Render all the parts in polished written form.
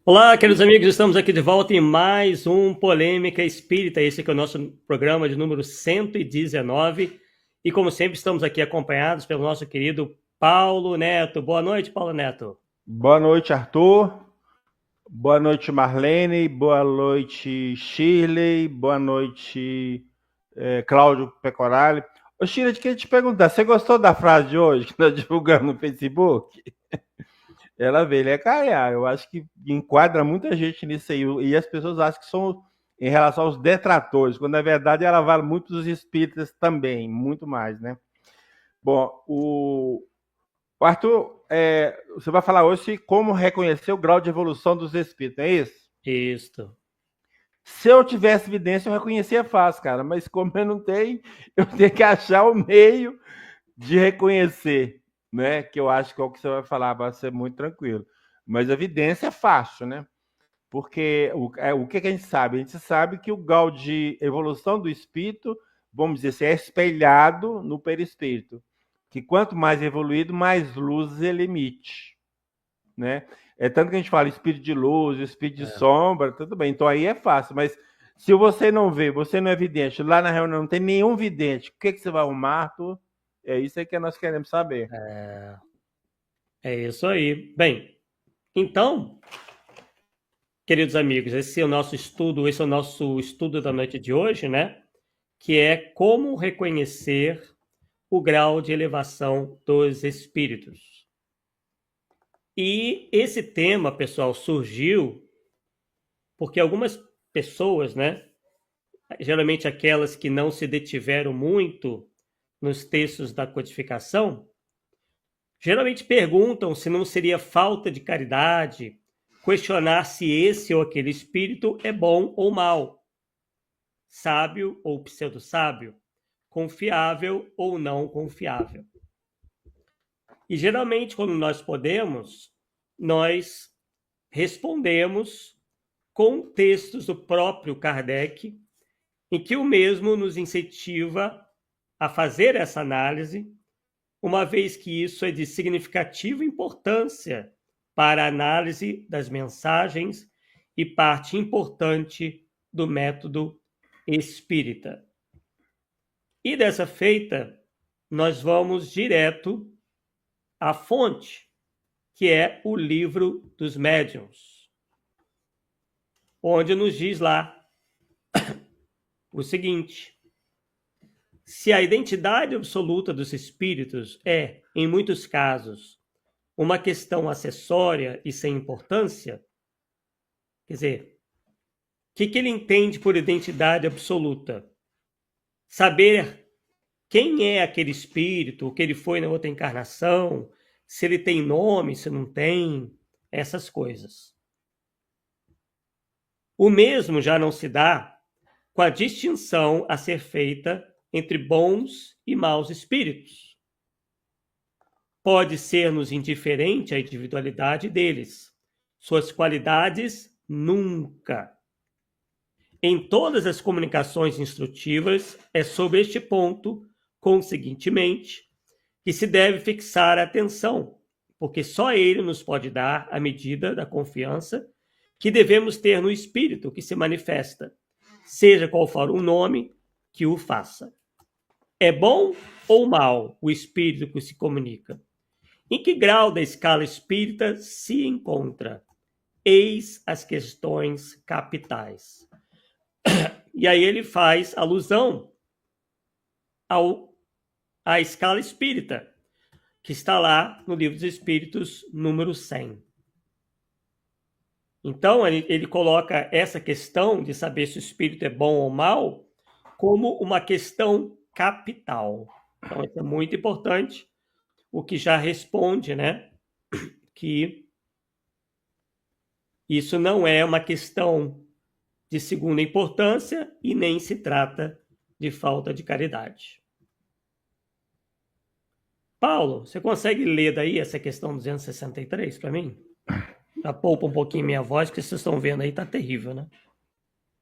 Olá, queridos amigos, estamos aqui de volta em mais um Polêmica Espírita. Esse aqui é o nosso programa de número 119. E como sempre, estamos aqui acompanhados pelo nosso querido Paulo Neto. Boa noite, Paulo Neto. Boa noite, Arthur. Boa noite, Marlene. Boa noite, Shirley. Boa noite, Cláudio Pecorari. Ô, Shirley, eu queria te perguntar, você gostou da frase de hoje que nós divulgamos no Facebook? Ela veio, ele é caiá. Eu acho que enquadra muita gente nisso aí. E as pessoas acham que são em relação aos detratores, quando na verdade ela vale muito dos espíritas também, muito mais, né? Bom, o Arthur, você vai falar hoje como reconhecer o grau de evolução dos espíritos, não é isso? Isto. Se eu tivesse evidência, eu reconhecia fácil, cara, mas como eu não tenho, eu tenho que achar o meio de reconhecer, né? Que eu acho que é o que você vai falar, vai ser muito tranquilo. Mas a evidência é fácil, né? Porque o que a gente sabe? A gente sabe que o grau de evolução do espírito, vamos dizer assim, é espelhado no perispírito. Que quanto mais evoluído, mais luz ele emite, né? É tanto que a gente fala espírito de luz, espírito de É. sombra, tudo bem. Então aí é fácil, mas se você não vê, você não é vidente, lá na reunião não tem nenhum vidente, o que você vai arrumar, Arthur? É isso aí que nós queremos saber. É isso aí. Bem, então, queridos amigos, esse é o nosso estudo, esse é o nosso estudo da noite de hoje, né? Que é como reconhecer o grau de elevação dos espíritos. E esse tema, pessoal, surgiu porque algumas pessoas, né, geralmente aquelas que não se detiveram muito nos textos da codificação, geralmente perguntam se não seria falta de caridade questionar se esse ou aquele espírito é bom ou mal, sábio ou pseudo-sábio, confiável ou não confiável. E geralmente, quando nós podemos, nós respondemos com textos do próprio Kardec, em que o mesmo nos incentiva a fazer essa análise, uma vez que isso é de significativa importância para a análise das mensagens e parte importante do método espírita. E dessa feita, nós vamos direto à fonte, que é o Livro dos Médiuns, onde nos diz lá o seguinte: se a identidade absoluta dos espíritos é, em muitos casos, uma questão acessória e sem importância, quer dizer, o que ele entende por identidade absoluta? Saber quem é aquele espírito, o que ele foi na outra encarnação, se ele tem nome, se não tem, essas coisas. O mesmo já não se dá com a distinção a ser feita entre bons e maus espíritos. Pode ser-nos indiferente a individualidade deles. Suas qualidades, nunca. Em todas as comunicações instrutivas, é sobre este ponto, conseguintemente, que se deve fixar a atenção, porque só ele nos pode dar a medida da confiança que devemos ter no espírito que se manifesta, seja qual for o nome que o faça. É bom ou mal o espírito que se comunica? Em que grau da escala espírita se encontra? Eis as questões capitais. E aí ele faz alusão à escala espírita, que está lá no Livro dos Espíritos, número 100. Então, ele coloca essa questão de saber se o espírito é bom ou mal como uma questão capital. Então, isso é muito importante, o que já responde, né, que isso não é uma questão de segunda importância e nem se trata de falta de caridade. Paulo, você consegue ler daí essa questão 263 para mim? Já poupa um pouquinho minha voz, porque vocês estão vendo aí, tá terrível, né?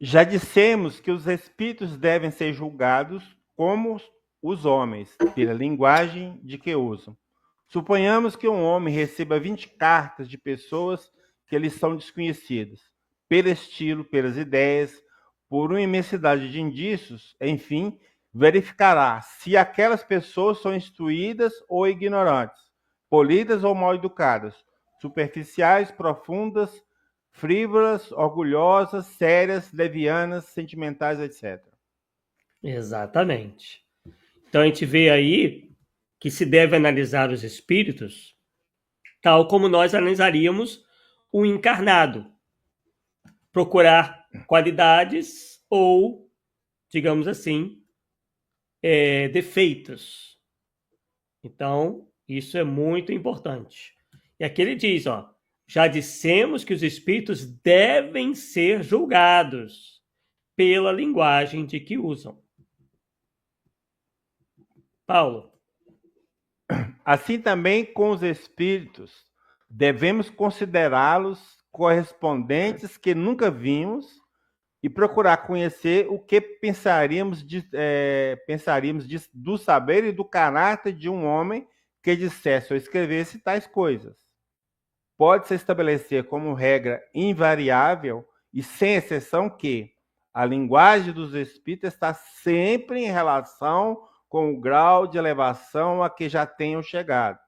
Já dissemos que os espíritos devem ser julgados como os homens, pela linguagem de que usam. Suponhamos que um homem receba 20 cartas de pessoas que lhes são desconhecidos, pelo estilo, pelas ideias, por uma imensidade de indícios, enfim, verificará se aquelas pessoas são instruídas ou ignorantes, polidas ou mal educadas, superficiais, profundas, frívolas, orgulhosas, sérias, levianas, sentimentais, etc. Exatamente. Então a gente vê aí que se deve analisar os espíritos tal como nós analisaríamos o encarnado. Procurar qualidades ou, digamos assim, defeitos. Então, isso é muito importante. E aqui ele diz, ó, já dissemos que os espíritos devem ser julgados pela linguagem de que usam. Paulo. Assim também com os espíritos, devemos considerá-los correspondentes que nunca vimos e procurar conhecer o que pensaríamos do saber e do caráter de um homem que dissesse ou escrevesse tais coisas. Pode-se estabelecer como regra invariável e sem exceção que a linguagem dos espíritos está sempre em relação com o grau de elevação a que já tenham chegado.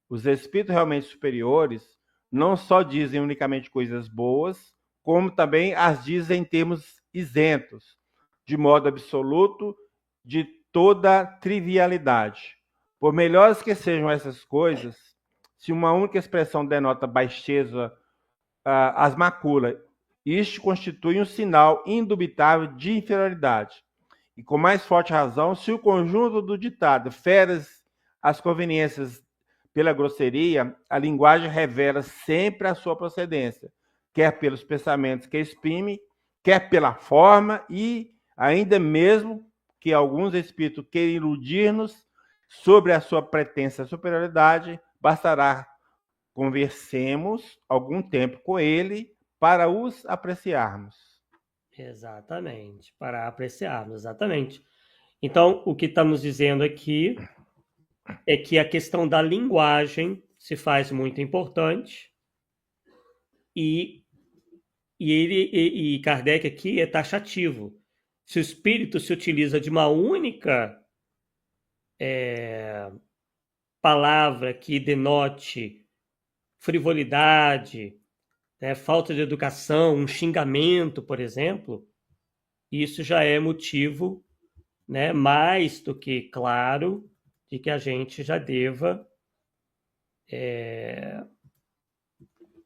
Os espíritos realmente superiores não só dizem unicamente coisas boas, como também as dizem em termos isentos, de modo absoluto, de toda trivialidade. Por melhores que sejam essas coisas, se uma única expressão denota baixeza, as macula, isto constitui um sinal indubitável de inferioridade. E com mais forte razão, se o conjunto do ditado feras as conveniências pela grosseria, a linguagem revela sempre a sua procedência, quer pelos pensamentos que exprime, quer pela forma e ainda mesmo que alguns espíritos queiram iludir-nos sobre a sua pretensa superioridade, bastará conversemos algum tempo com ele para os apreciarmos. Exatamente, para apreciarmos, exatamente. Então, o que está nos dizendo aqui é que a questão da linguagem se faz muito importante e Kardec aqui é taxativo. Se o espírito se utiliza de uma única palavra que denote frivolidade, falta de educação, um xingamento, por exemplo, isso já é motivo, mais do que claro, de que a gente já deva, de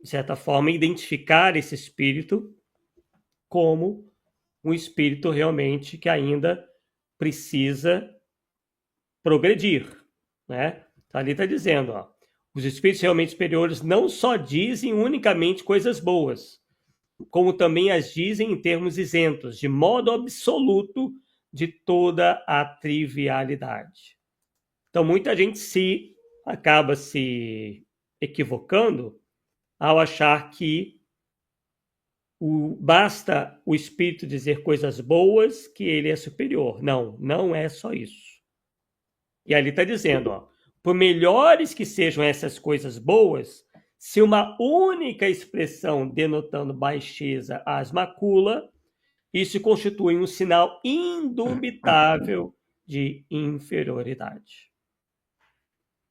certa forma, identificar esse espírito como um espírito realmente que ainda precisa progredir, né? Ali está dizendo, ó, os espíritos realmente superiores não só dizem unicamente coisas boas, como também as dizem em termos isentos, de modo absoluto, de toda a trivialidade. Então, muita gente acaba se equivocando ao achar que basta o espírito dizer coisas boas que ele é superior. Não, não é só isso. E ali está dizendo, ó, por melhores que sejam essas coisas boas, se uma única expressão denotando baixeza as macula, isso constitui um sinal indubitável de inferioridade.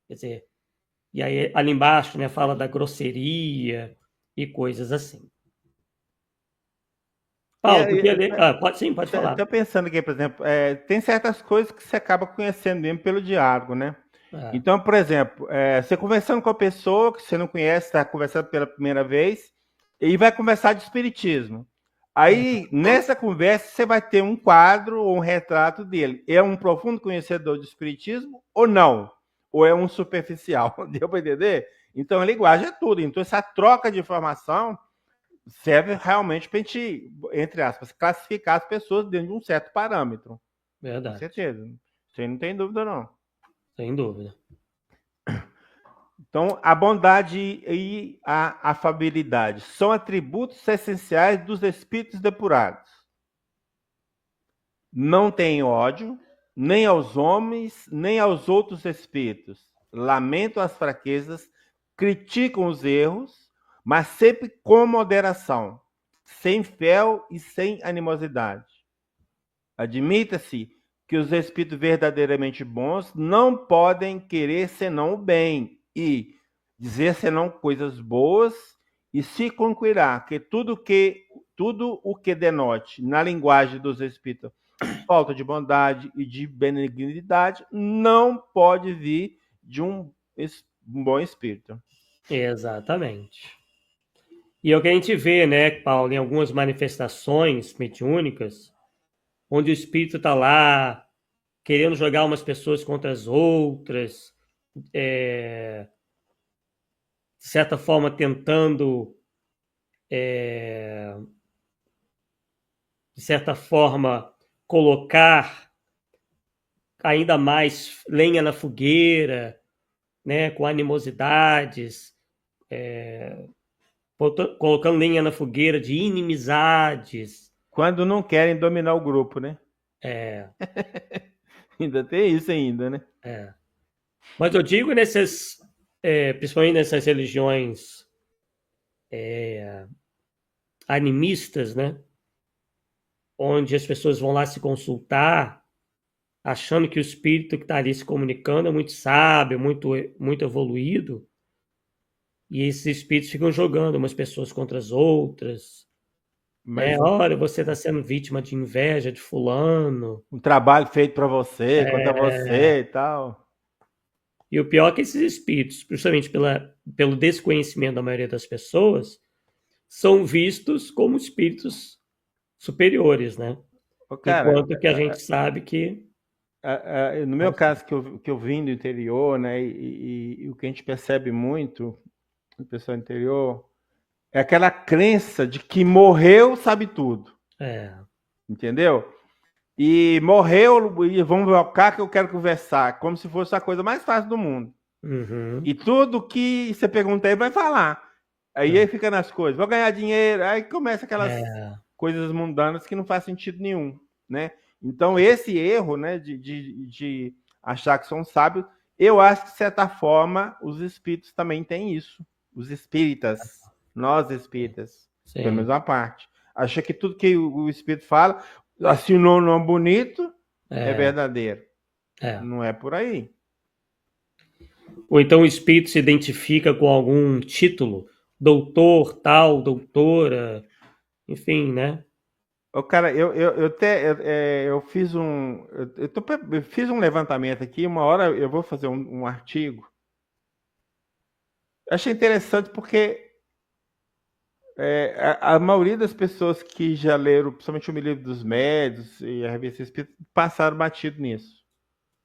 Quer dizer, e aí ali embaixo, fala da grosseria e coisas assim. Paulo, pode falar. Estou pensando aqui, por exemplo, tem certas coisas que você acaba conhecendo mesmo pelo diálogo, né? Então, por exemplo, você conversando com a pessoa que você não conhece, está conversando pela primeira vez, e vai conversar de espiritismo. Aí, nessa conversa, você vai ter um quadro ou um retrato dele. É um profundo conhecedor de espiritismo ou não? Ou é um superficial? Deu para entender? Então, a linguagem é tudo. Então, essa troca de informação serve realmente para a gente, entre aspas, classificar as pessoas dentro de um certo parâmetro. Verdade. Com certeza. Você não tem dúvida, não. Sem dúvida. Então, a bondade e a afabilidade são atributos essenciais dos espíritos depurados. Não têm ódio, nem aos homens, nem aos outros espíritos. Lamentam as fraquezas, criticam os erros, mas sempre com moderação, sem fel e sem animosidade. Admita-se que os espíritos verdadeiramente bons não podem querer senão o bem e dizer senão coisas boas, e se concluirá que tudo o que denote na linguagem dos espíritos falta de bondade e de benignidade não pode vir de um bom espírito. Exatamente. E é o que a gente vê, né, Paulo, em algumas manifestações mediúnicas, onde o espírito está lá querendo jogar umas pessoas contra as outras, de certa forma tentando, de certa forma, colocar ainda mais lenha na fogueira, né, com animosidades, colocando lenha na fogueira de inimizades. Quando não querem dominar o grupo, né? Ainda tem isso ainda, né? Mas eu digo principalmente nessas religiões animistas, né? Onde as pessoas vão lá se consultar, achando que o espírito que está ali se comunicando é muito sábio, muito evoluído, e esses espíritos ficam jogando umas pessoas contra as outras. Mas Olha, você está sendo vítima de inveja de fulano. um trabalho feito para você, contra você e tal. E o pior é que esses espíritos, justamente pelo desconhecimento da maioria das pessoas, são vistos como espíritos superiores, né? Cara, enquanto que a gente sabe que... no meu caso, que eu vim do interior, né, e o que a gente percebe muito no pessoal do interior é aquela crença de que morreu sabe tudo. Entendeu? E morreu, e vamos ver o cara que eu quero conversar, como se fosse a coisa mais fácil do mundo. Uhum. E tudo que você pergunta ele vai falar. Aí ele fica nas coisas, vou ganhar dinheiro, aí começa aquelas coisas mundanas que não faz sentido nenhum, né? Então esse erro, né, de achar que são sábios, eu acho que de certa forma os espíritos também têm isso. Os espíritas, nós espíritas, pelo menos uma parte. Acha que tudo que o espírito fala, assinou um nome bonito, é verdadeiro. Não é por aí. Ou então o espírito se identifica com algum título, doutor, tal, doutora, enfim, né? Cara, eu fiz fiz um levantamento aqui, uma hora eu vou fazer um artigo. Eu achei interessante porque a maioria das pessoas que já leram, principalmente o Livro dos Médiuns e a Revista Espírita, passaram batido nisso.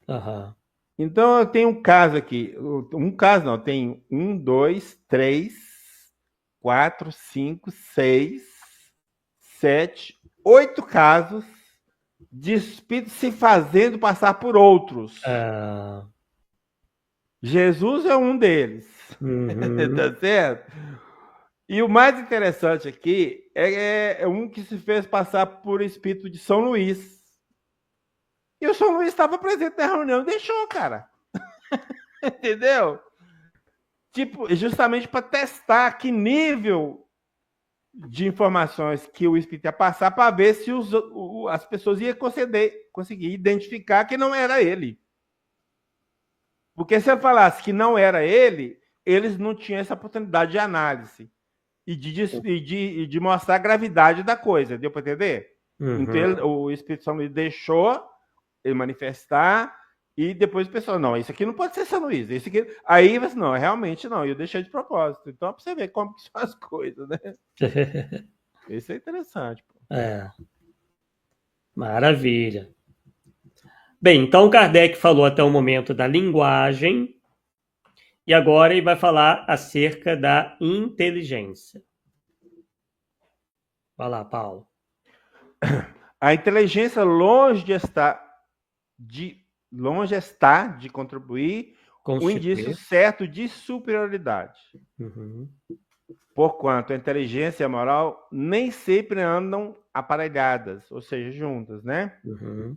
Uhum. Então eu tenho um caso aqui. Um caso não, tem 1, 2, 3, 4, 5, 6, 7, 8 casos de espíritos se fazendo passar por outros. Jesus é um deles. Uhum. Tá certo? E o mais interessante aqui é um que se fez passar por espírito de São Luís. E o São Luís estava presente na reunião e deixou, cara. Entendeu? Tipo, justamente para testar que nível de informações que o espírito ia passar para ver se as pessoas iam conseguir identificar que não era ele. Porque se ele falasse que não era ele, eles não tinham essa oportunidade de análise e de mostrar a gravidade da coisa. Deu para entender? Uhum. Então o Espírito Santo deixou ele manifestar e depois o pessoal, não, isso aqui não pode ser São Luís. Isso aqui... Aí você, não, realmente não, eu deixei de propósito. Então, para você ver como que são as coisas, né? Isso é interessante. Pô. Maravilha. Bem, então Kardec falou até o momento da linguagem e agora ele vai falar acerca da inteligência. Vai lá, Paulo. A inteligência longe está de contribuir o indício certo de superioridade. Uhum. Porquanto a inteligência e a moral nem sempre andam aparelhadas, ou seja, juntas, né? Uhum.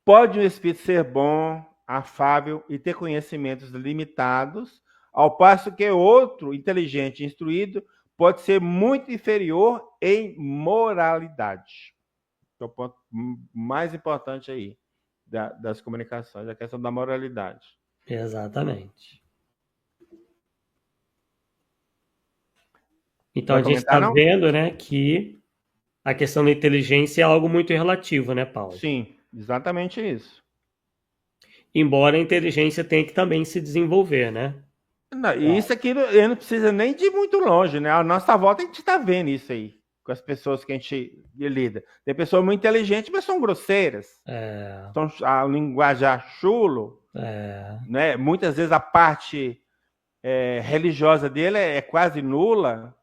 Pode um espírito ser bom, afável e ter conhecimentos limitados, ao passo que outro inteligente e instruído pode ser muito inferior em moralidade. É o ponto mais importante aí das comunicações, a questão da moralidade. Exatamente. Então Vai a gente comentar, está não? vendo, né, que a questão da inteligência é algo muito relativo, né, Paulo? Sim, exatamente isso. Embora a inteligência tenha que também se desenvolver, né? Não, e isso aqui não precisa nem de ir muito longe, né? A nossa volta a gente está vendo isso aí, com as pessoas que a gente lida. Tem pessoas muito inteligentes, mas são grosseiras. São a linguajar chulo, né? Muitas vezes a parte religiosa dele é quase nula,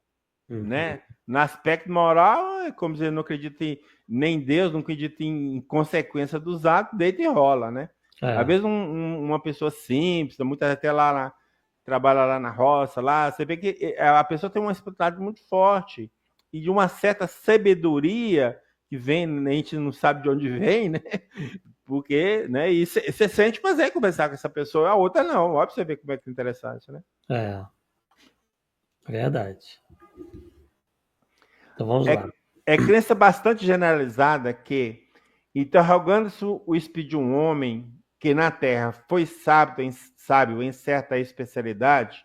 né? No aspecto moral, é como dizer, não acredita nem em Deus, não acredita em consequência dos atos, deita e rola, né? Às vezes uma pessoa simples, muitas até lá trabalha lá na roça, lá, você vê que a pessoa tem uma espiritualidade muito forte e de uma certa sabedoria que vem, a gente não sabe de onde vem, né? Porque, né? E você sente prazer conversar com essa pessoa, a outra não. Olha pra você ver como é que é interessante, né? Verdade. Então vamos lá. É crença bastante generalizada que, interrogando-se o espírito de um homem que na Terra foi sábio em certa especialidade,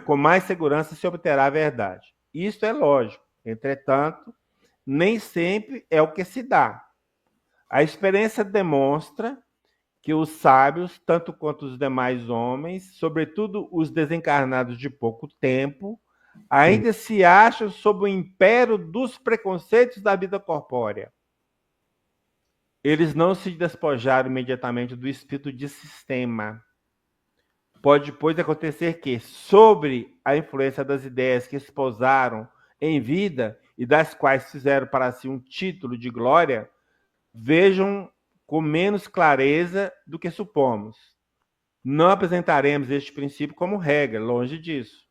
com mais segurança se obterá a verdade. Isso é lógico. Entretanto, nem sempre é o que se dá. A experiência demonstra que os sábios, tanto quanto os demais homens, sobretudo os desencarnados de pouco tempo, ainda se acham sob o império dos preconceitos da vida corpórea. Eles não se despojaram imediatamente do espírito de sistema. Pode, pois, acontecer que, sobre a influência das ideias que esposaram em vida e das quais fizeram para si um título de glória, vejam com menos clareza do que supomos. Não apresentaremos este princípio como regra, longe disso.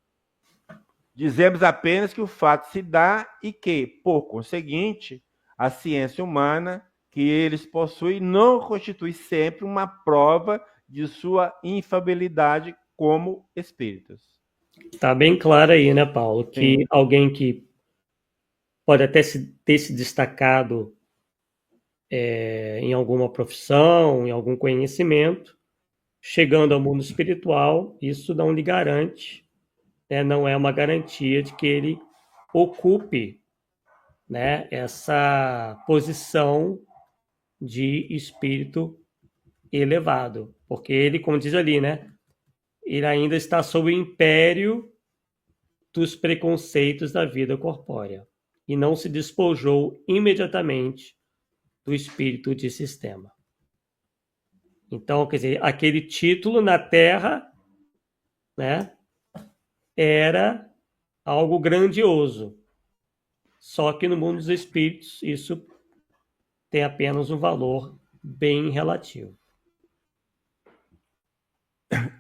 Dizemos apenas que o fato se dá e que, por conseguinte, a ciência humana que eles possuem não constitui sempre uma prova de sua infabilidade como espíritos. Tá bem claro aí, né, Paulo, que Sim. alguém que pode até ter se destacado em alguma profissão, em algum conhecimento, chegando ao mundo espiritual, isso não lhe garante, né, não é uma garantia de que ele ocupe, né, essa posição de espírito elevado, porque ele, como diz ali, né, ele ainda está sob o império dos preconceitos da vida corpórea e não se despojou imediatamente do espírito de sistema. Então, quer dizer, aquele título na Terra, né, era algo grandioso. Só que no mundo dos espíritos isso tem apenas um valor bem relativo.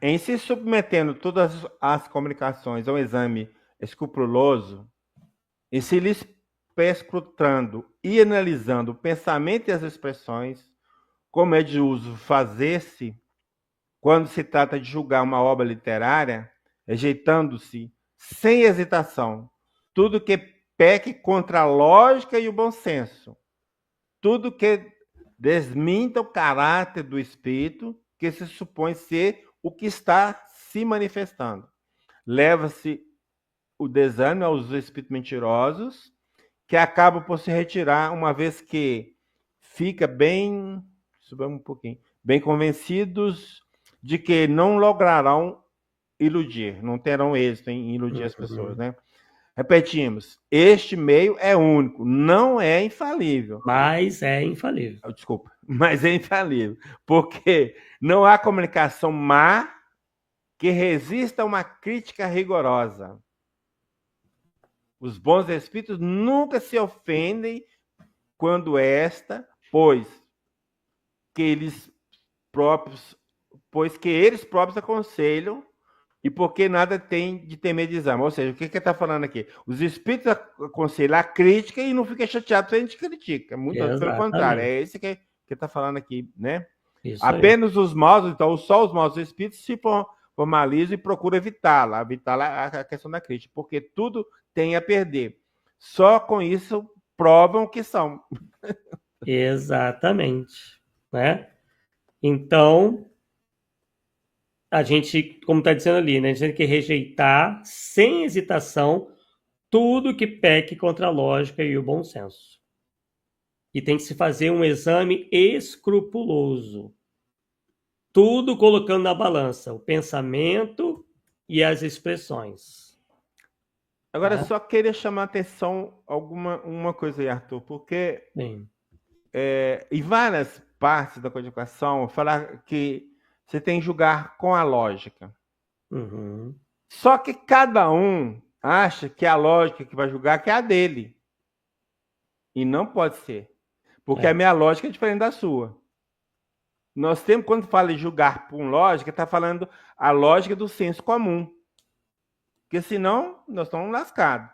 Em se submetendo todas as comunicações ao exame escrupuloso, e se lhes perscrutando e analisando o pensamento e as expressões, como é de uso fazer-se quando se trata de julgar uma obra literária, rejeitando-se sem hesitação tudo que peque contra a lógica e o bom senso, tudo que desminta o caráter do espírito que se supõe ser o que está se manifestando. Leva-se o desânimo aos espíritos mentirosos, que acabam por se retirar, uma vez que fica bem, subamos um pouquinho, bem convencidos de que não lograrão iludir, não terão êxito em iludir as pessoas, né? Repetimos, este meio é único, não é infalível. Mas é infalível. Desculpa, mas é infalível, porque não há comunicação má que resista a uma crítica rigorosa. Os bons espíritos nunca se ofendem quando pois que eles próprios aconselham e porque nada tem de temer de exame. Ou seja, o que ele está falando aqui? Os espíritos aconselham a crítica e não fica chateado se a gente critica. Muito pelo contrário, é esse que está falando aqui, né? Isso apenas aí. Os maus, então só os maus espíritos formalizo e procuro evitá-la a questão da crítica, porque tudo tem a perder. Só com isso provam que são. Exatamente, né? Então, a gente, como está dizendo ali, né? A gente tem que rejeitar sem hesitação tudo que peque contra a lógica e o bom senso. E tem que se fazer um exame escrupuloso. Tudo colocando na balança o pensamento e as expressões. Agora, só queria chamar a atenção uma coisa aí, Arthur, porque Sim. em várias partes da codificação fala que você tem que julgar com a lógica. Uhum. Só que cada um acha que a lógica que vai julgar que é a dele. E não pode ser. Porque a minha lógica é diferente da sua. Nós temos, quando fala em julgar por lógica, está falando a lógica do senso comum. Porque senão, nós estamos lascados.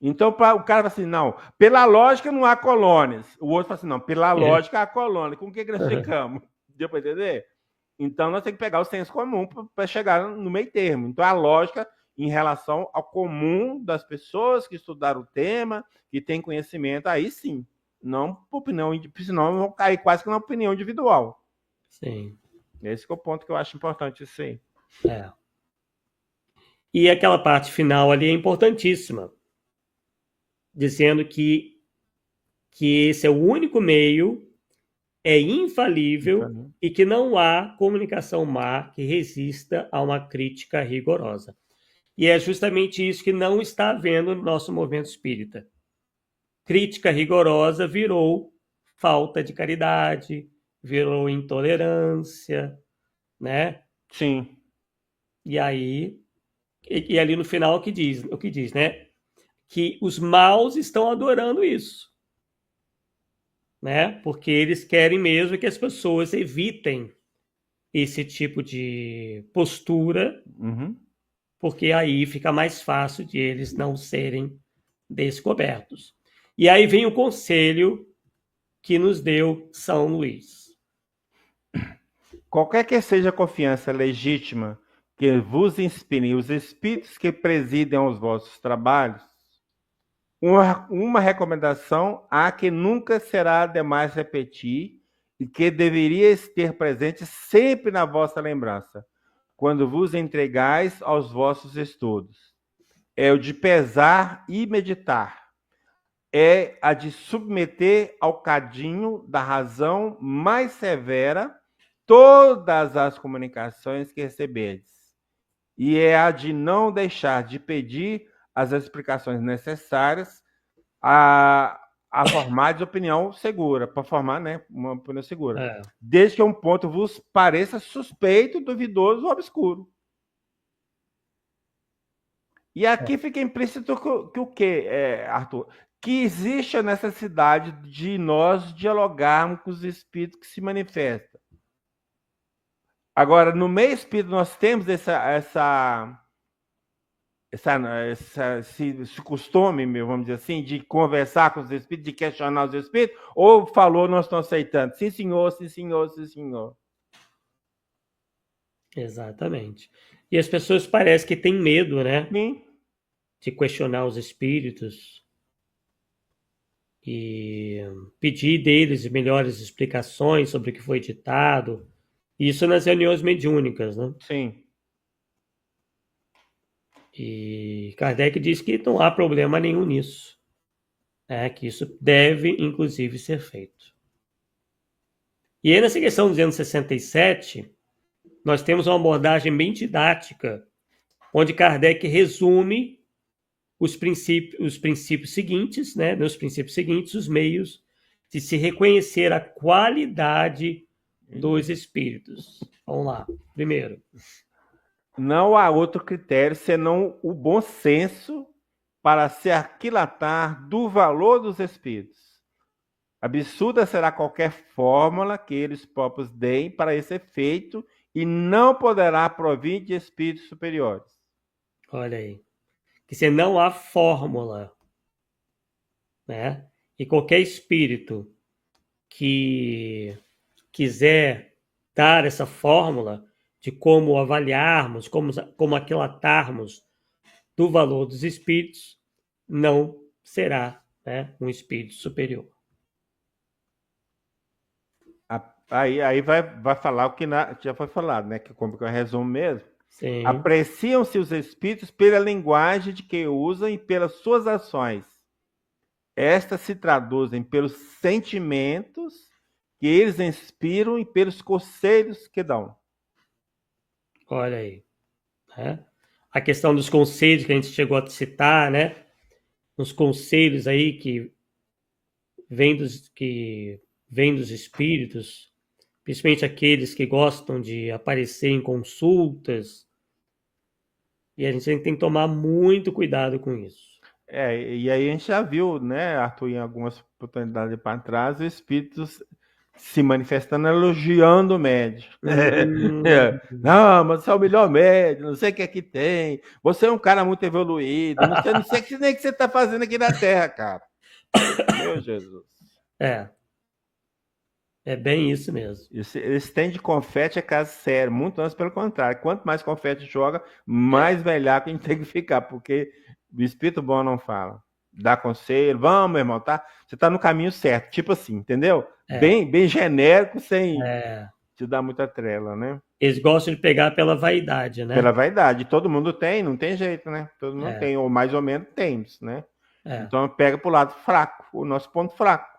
Então, o cara fala assim, não, pela lógica não há colônias. O outro fala assim, não, pela lógica há colônia. Com o que nós ficamos? Deu para entender? Então, nós temos que pegar o senso comum para chegar no meio termo. Então, a lógica em relação ao comum das pessoas que estudaram o tema, que têm conhecimento, aí sim. Não por opinião, senão vão cair quase que na opinião individual. Sim. Esse é o ponto que eu acho importante isso aí. É. E aquela parte final ali é importantíssima, dizendo que esse é o único meio, é infalível e que não há comunicação má que resista a uma crítica rigorosa. E é justamente isso que não está havendo no nosso movimento espírita. Crítica rigorosa virou falta de caridade, virou intolerância, né? Sim. E aí, e ali no final o que diz, né? Que os maus estão adorando isso, né? Porque eles querem mesmo que as pessoas evitem esse tipo de postura, porque aí fica mais fácil de eles não serem descobertos. E aí vem o conselho que nos deu São Luís. Qualquer que seja a confiança legítima que vos inspirem os espíritos que presidem os vossos trabalhos, uma recomendação há que nunca será demais repetir e que deverias ter presente sempre na vossa lembrança, quando vos entregais aos vossos estudos. É o de pesar e meditar. É a de submeter ao cadinho da razão mais severa todas as comunicações que recebedes. E é a de não deixar de pedir as explicações necessárias a formar de opinião segura, para formar, né, uma opinião segura. Desde que um ponto vos pareça suspeito, duvidoso ou obscuro. E aqui fica implícito que o quê, Arthur? Que existe a necessidade de nós dialogarmos com os espíritos que se manifestam. Agora, no meio espírito, nós temos esse costume, vamos dizer assim, de conversar com os espíritos, de questionar os espíritos, ou falou, nós estamos aceitando? Sim, senhor, sim, senhor, sim, senhor. Exatamente. E as pessoas parecem que têm medo, né? Sim. De questionar os espíritos e pedir deles melhores explicações sobre o que foi ditado. Isso nas reuniões mediúnicas, né? Sim. E Kardec diz que não há problema nenhum nisso. Que isso deve, inclusive, ser feito. E aí, nessa questão 267, nós temos uma abordagem bem didática, onde Kardec resume os princípios seguintes, né? Nos princípios seguintes, os meios de se reconhecer a qualidade dos espíritos. Vamos lá. Primeiro. Não há outro critério senão o bom senso para se aquilatar do valor dos espíritos. Absurda será qualquer fórmula que eles próprios deem para esse efeito e não poderá provir de espíritos superiores. Olha aí. Que se não há fórmula, né? E qualquer espírito que quiser dar essa fórmula, de como avaliarmos, como aquilatarmos do valor dos espíritos, não será, né, um espírito superior. Aí vai falar o que já foi falado, né? Que como que eu resumo mesmo. Sim. Apreciam-se os espíritos pela linguagem de que usam e pelas suas ações. Estas se traduzem pelos sentimentos que eles inspiram e pelos conselhos que dão. Olha aí, né? A questão dos conselhos que a gente chegou a citar, né? Os conselhos aí que vêm dos espíritos, principalmente aqueles que gostam de aparecer em consultas, e a gente tem que tomar muito cuidado com isso. E aí a gente já viu, né, Arthur, em algumas oportunidades para trás, os espíritos se manifestando, elogiando o médium. Não, mas você é o melhor médium, não sei o que é que tem. Você é um cara muito evoluído, não sei nem o que você está fazendo aqui na Terra, cara. Meu Jesus. É bem isso mesmo. Esse tem de confete é caso sério, muito antes pelo contrário. Quanto mais confete joga, mais velhaco a gente tem que ficar, porque o espírito bom não fala. Dá conselho, vamos, meu irmão, tá? Você tá no caminho certo, tipo assim, entendeu? Bem genérico, sem te dar muita trela, né? Eles gostam de pegar pela vaidade, né? Pela vaidade. Todo mundo tem, não tem jeito, né? Todo mundo tem, ou mais ou menos temos, né? Então pega pro lado fraco, o nosso ponto fraco.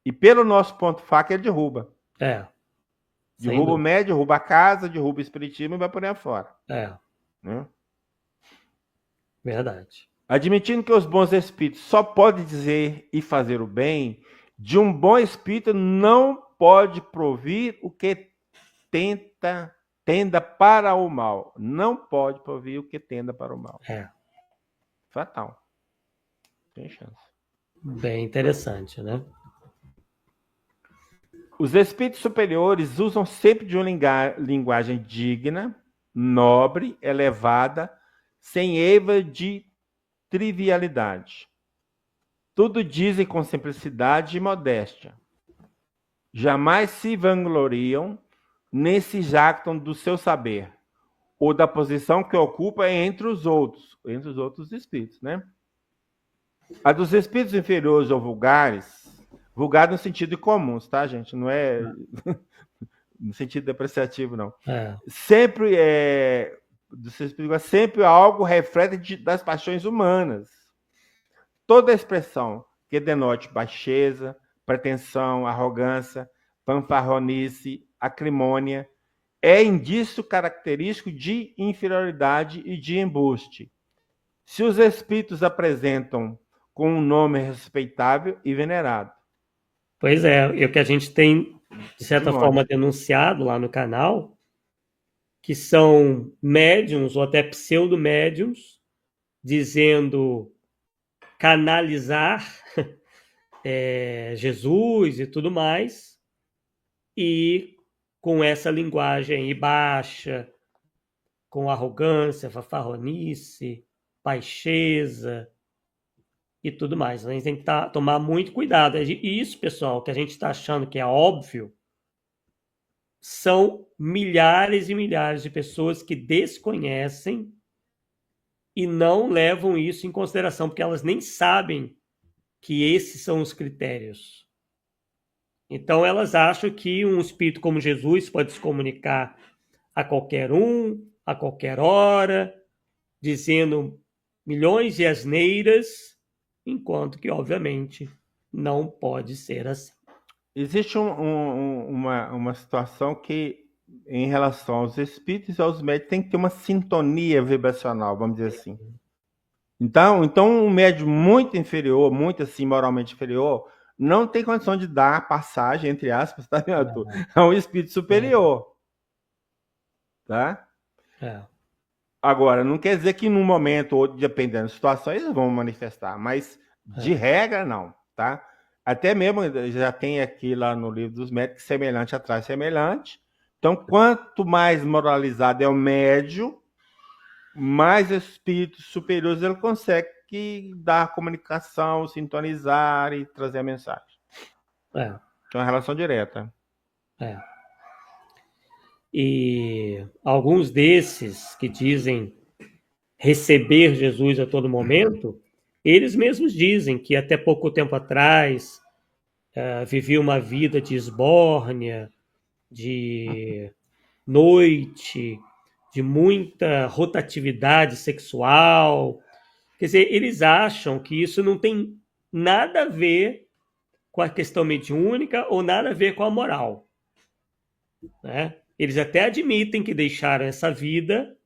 E pelo nosso ponto fraco ele derruba. Derruba o médio, derruba a casa, derruba o espiritismo e vai por aí afora. Né? Verdade. Admitindo que os bons espíritos só podem dizer e fazer o bem, de um bom espírito não pode provir o que tenda para o mal. Não pode provir o que tenda para o mal. Fatal. Tem chance. Bem interessante, né? Os espíritos superiores usam sempre de uma linguagem digna, nobre, elevada, sem erva de trivialidade. Tudo dizem com simplicidade e modéstia. Jamais se vangloriam, nem se jactam do seu saber, ou da posição que ocupa entre os outros espíritos, né? A dos espíritos inferiores ou vulgares, vulgar no sentido comum, tá, gente? Não é no sentido depreciativo, não. Sempre sempre algo reflete das paixões humanas. Toda expressão que denote baixeza, pretensão, arrogância, fanfarronice, acrimônia, é indício característico de inferioridade e de embuste. Se os espíritos apresentam com um nome respeitável e venerado. Pois é o que a gente tem, de certa forma, denunciado lá no canal, que são médiums ou até pseudo-médiums dizendo canalizar Jesus e tudo mais, e com essa linguagem aí baixa, com arrogância, fanfarronice, baixeza e tudo mais. A gente tem que tomar muito cuidado. E isso, pessoal, que a gente está achando que é óbvio, são milhares e milhares de pessoas que desconhecem e não levam isso em consideração, porque elas nem sabem que esses são os critérios. Então elas acham que um espírito como Jesus pode se comunicar a qualquer um, a qualquer hora, dizendo milhões de asneiras, enquanto que, obviamente, não pode ser assim. Existe uma situação que, em relação aos espíritos e aos médios, tem que ter uma sintonia vibracional, vamos dizer assim. Então um médium muito inferior, muito assim, moralmente inferior, não tem condição de dar passagem, entre aspas, tá, meu Arthur? A um espírito superior. Tá? Agora, não quer dizer que num momento ou dependendo da situação, eles vão manifestar, mas de regra, não, tá? Até mesmo, já tem aqui lá no livro dos médicos, semelhante atrás semelhante. Então, quanto mais moralizado é o médium, mais espíritos superiores ele consegue dar comunicação, sintonizar e trazer a mensagem. Então, é uma relação direta. E alguns desses que dizem receber Jesus a todo momento, eles mesmos dizem que até pouco tempo atrás vivia uma vida de esbórnia, de noite, de muita rotatividade sexual. Quer dizer, eles acham que isso não tem nada a ver com a questão mediúnica ou nada a ver com a moral, né? Eles até admitem que deixaram essa vida,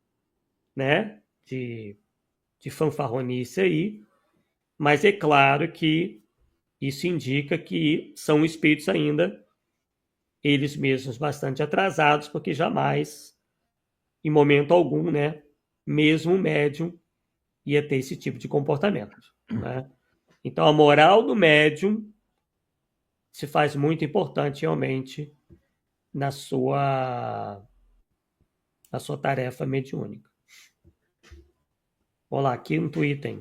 né, de fanfarronice aí, mas é claro que isso indica que são espíritos ainda, eles mesmos bastante atrasados, porque jamais, em momento algum, né, mesmo o médium ia ter esse tipo de comportamento, né? Então, a moral do médium se faz muito importante realmente na sua tarefa mediúnica. Olá, aqui no Twitter.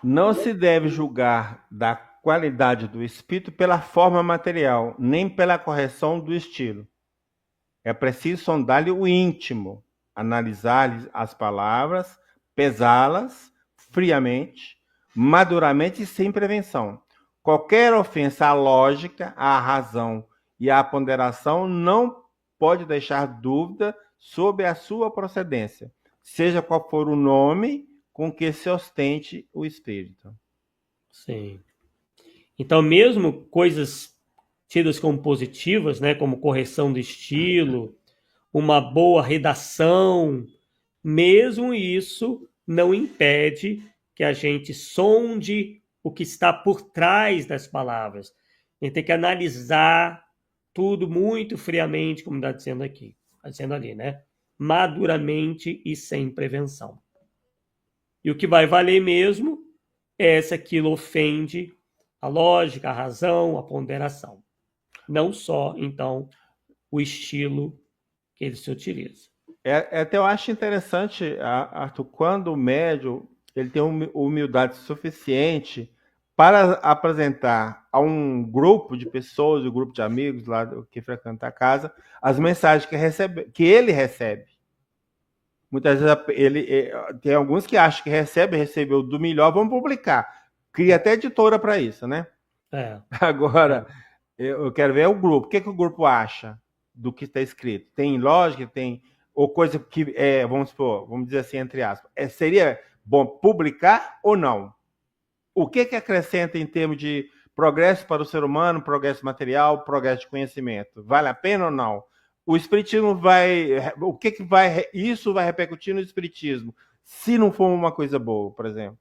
Não se deve julgar da qualidade do espírito pela forma material, nem pela correção do estilo. É preciso sondar-lhe o íntimo, analisar-lhe as palavras, pesá-las friamente, maduramente e sem prevenção. Qualquer ofensa à lógica, à razão e à ponderação não pode deixar dúvida sobre a sua procedência, seja qual for o nome com que se ostente o espírito. Sim. Então, mesmo coisas tidas como positivas, né, como correção do estilo, uma boa redação, mesmo isso não impede que a gente sonde o que está por trás das palavras. A gente tem que analisar tudo muito friamente, como está dizendo aqui, está dizendo ali, né? Maduramente e sem prevenção. E o que vai valer mesmo é se aquilo ofende a lógica, a razão, a ponderação. Não só, então, o estilo que ele se utiliza. Até eu acho interessante, Arthur, quando o médium ele tem humildade suficiente para apresentar a um grupo de pessoas, um grupo de amigos lá que frequenta a casa, as mensagens que ele recebe. Muitas vezes tem alguns que acham que recebeu do melhor, vamos publicar. Cria até editora para isso, né? Agora, eu quero ver o grupo. O que o grupo acha do que está escrito? Tem lógica, tem ou coisa que vamos dizer assim, entre aspas, seria bom publicar ou não? O que acrescenta em termos de progresso para o ser humano, progresso material, progresso de conhecimento? Vale a pena ou não? O espiritismo isso vai repercutir no espiritismo, se não for uma coisa boa, por exemplo.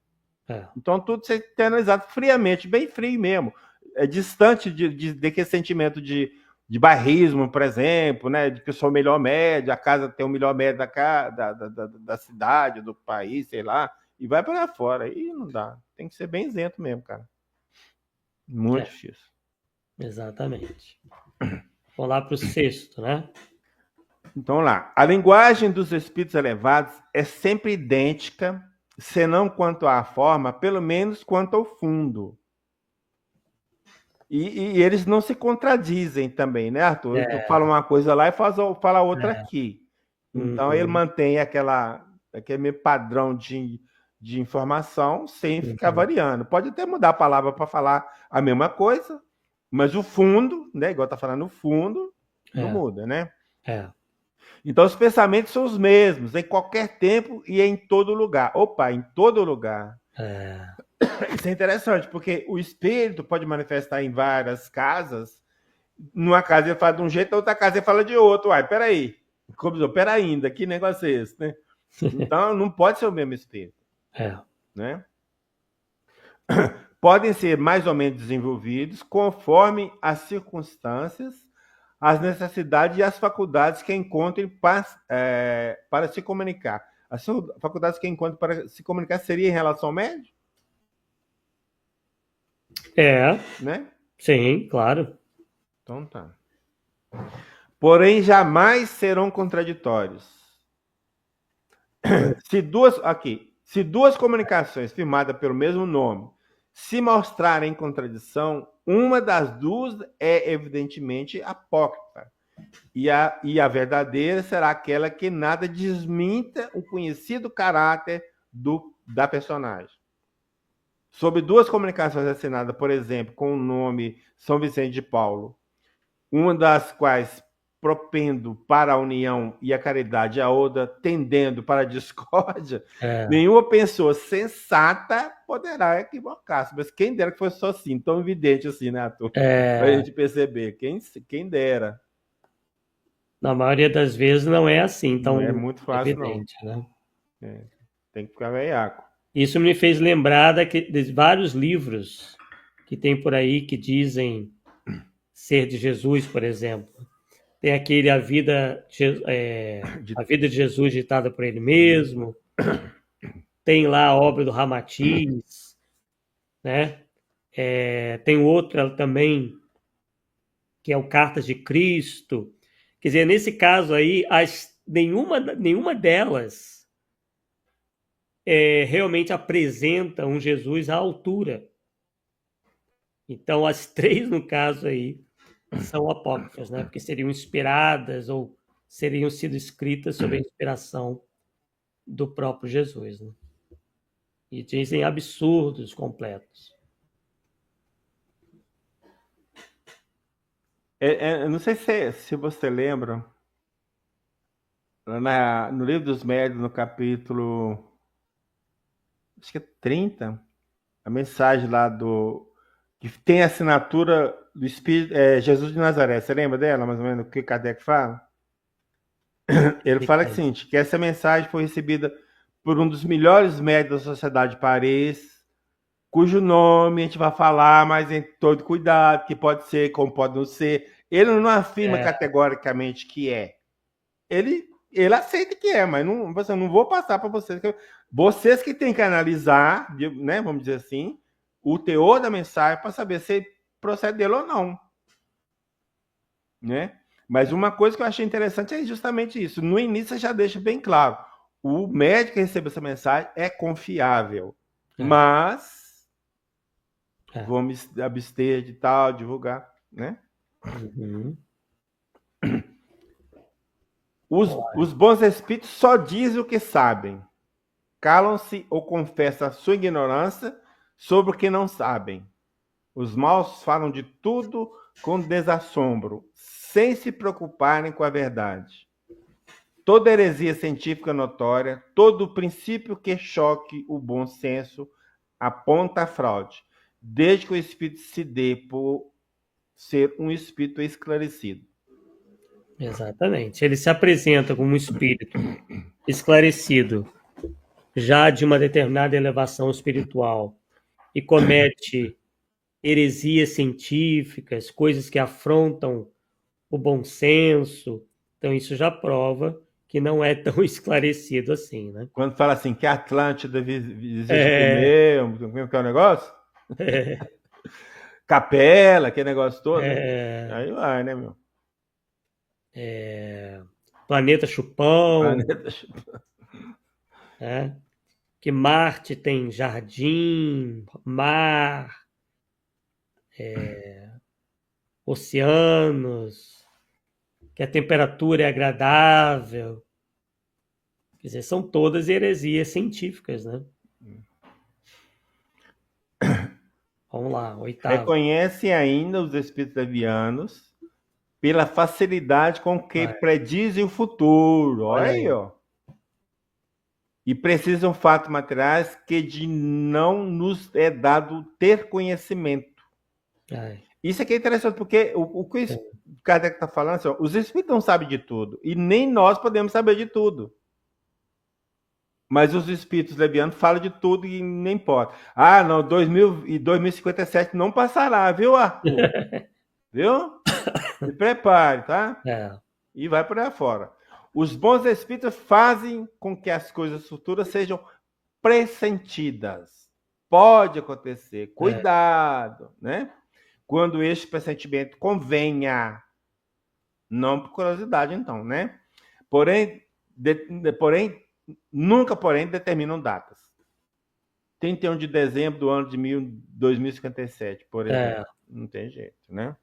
Então tudo tem que ser analisado friamente, bem frio mesmo. É distante de que sentimento de bairrismo, por exemplo, né? De que eu sou o melhor médio, a casa tem o melhor médio da cidade, do país, sei lá, e vai para lá fora. Aí não dá. Tem que ser bem isento mesmo, cara. Muito difícil. Exatamente. Vamos lá para o sexto, né? Então, lá. A linguagem dos espíritos elevados é sempre idêntica, senão quanto à forma, pelo menos quanto ao fundo. E eles não se contradizem também, né, Arthur? Tu fala uma coisa lá e fala outra aqui. Então, ele mantém aquele padrão de informação sem ficar variando. Pode até mudar a palavra para falar a mesma coisa, mas o fundo, né, igual tá falando, o fundo não muda, né? Então, os pensamentos são os mesmos, em qualquer tempo e em todo lugar. Opa, em todo lugar. Isso é interessante, porque o espírito pode manifestar em várias casas. Numa casa ele fala de um jeito, na outra casa ele fala de outro. Uai, peraí. Pera ainda, que negócio é esse, né? Então, não pode ser o mesmo espírito. Né? Podem ser mais ou menos desenvolvidos conforme as circunstâncias, as necessidades e as faculdades que encontrem para se comunicar. As faculdades que encontram para se comunicar seria em relação ao médium? Né? Sim, claro. Então tá. Porém, jamais serão contraditórios. Se duas comunicações firmadas pelo mesmo nome se mostrarem em contradição, uma das duas é evidentemente apócrifa E a verdadeira será aquela que nada desminta o conhecido caráter da personagem. Sobre duas comunicações assinadas, por exemplo, com o nome São Vicente de Paulo, uma das quais propendo para a união e a caridade, a outra tendendo para a discórdia, nenhuma pessoa sensata poderá equivocar-se. Mas quem dera que fosse só assim, tão evidente assim, né, Arthur? Para a gente perceber. Quem dera. Na maioria das vezes não é assim Não é tão muito fácil, não. evidente, né? Tem que ficar veiaco. Isso me fez lembrar de vários livros que tem por aí que dizem ser de Jesus, por exemplo. Tem aquele A Vida de Jesus ditada por ele mesmo. Tem lá a obra do Ramatiz, né? Tem outra também, que é o Cartas de Cristo. Quer dizer, nesse caso aí, nenhuma delas realmente apresenta um Jesus à altura. Então, as três, no caso aí, são apócrifas, né? Porque seriam inspiradas ou seriam sido escritas sob a inspiração do próprio Jesus, né? E dizem absurdos completos. Não sei se você lembra, no Livro dos Médiuns, no capítulo, acho que é 30, a mensagem lá que tem a assinatura do Espírito, Jesus de Nazaré. Você lembra dela, mais ou menos, o que Kardec fala? Ele fala que, sim, que essa mensagem foi recebida por um dos melhores médiuns da Sociedade de Paris, cujo nome a gente vai falar, mas em todo cuidado, que pode ser, como pode não ser. Ele não afirma categoricamente que é. Ele aceita que é, mas não vou passar para vocês. Vocês que têm que analisar, né, vamos dizer assim, o teor da mensagem para saber se procede dele ou não. Né? Mas uma coisa que eu achei interessante é justamente isso. No início já deixa bem claro. O médico que recebeu essa mensagem é confiável. Mas vamos abster de tal, divulgar, né? Uhum. Os bons espíritos só dizem o que sabem. Calam-se ou confessam a sua ignorância sobre o que não sabem. Os maus falam de tudo com desassombro, sem se preocuparem com a verdade. Toda heresia científica notória, todo princípio que choque o bom senso, aponta a fraude, desde que o espírito se dê por ser um espírito esclarecido. Exatamente. Ele se apresenta como um espírito esclarecido, já de uma determinada elevação espiritual, e comete heresias científicas, coisas que afrontam o bom senso. Então, isso já prova que não é tão esclarecido assim, né? Quando fala assim que a Atlântida existe primeiro, como que é o negócio? Capela, aquele negócio todo. Né? Aí vai, né, meu? Planeta Chupão. Que Marte tem jardim, mar, oceanos, que a temperatura é agradável. Quer dizer, são todas heresias científicas, né? Vamos lá, 8º. Reconhecem ainda os espíritos levianos pela facilidade com que predizem o futuro. Olha aí, ó. E precisam fatos materiais que de não nos é dado ter conhecimento. Isso aqui é interessante, porque o que o Kardec está falando, assim, ó, os espíritos não sabem de tudo, e nem nós podemos saber de tudo. Mas os espíritos levianos falam de tudo e nem pode. Ah, não, 2057 não passará, viu, Arthur? Viu? Se prepare, tá? E vai por aí fora. Os bons espíritos fazem com que as coisas futuras sejam pressentidas. Pode acontecer, cuidado, né? Quando este pressentimento convenha. Não por curiosidade, então, né? Porém, nunca, determinam datas. 31 de dezembro do ano de 2057, por exemplo. Não tem jeito, né?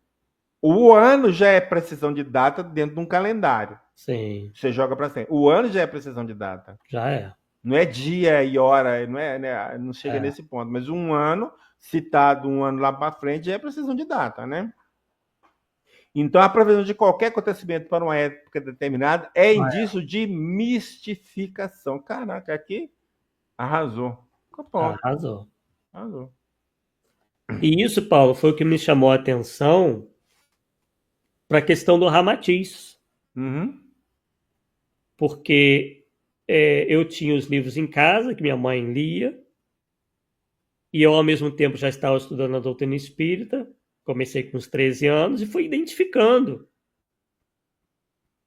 O ano já é precisão de data dentro de um calendário. Sim, Você joga para frente. O ano já é precisão de data. já é. Não é dia e hora, não é, né, não chega É. nesse ponto. Mas um ano, citado um ano lá para frente, já é precisão de data, né? Então, a previsão de qualquer acontecimento para uma época determinada é indício de mistificação. Caraca, aqui arrasou. Ficou pronto. Arrasou. Arrasou. E isso, Paulo, foi o que me chamou a atenção para a questão do Ramatiz, Uhum. porque eu tinha os livros em casa, que minha mãe lia, e eu, ao mesmo tempo, já estava estudando a doutrina espírita, comecei com uns 13 anos, e fui identificando,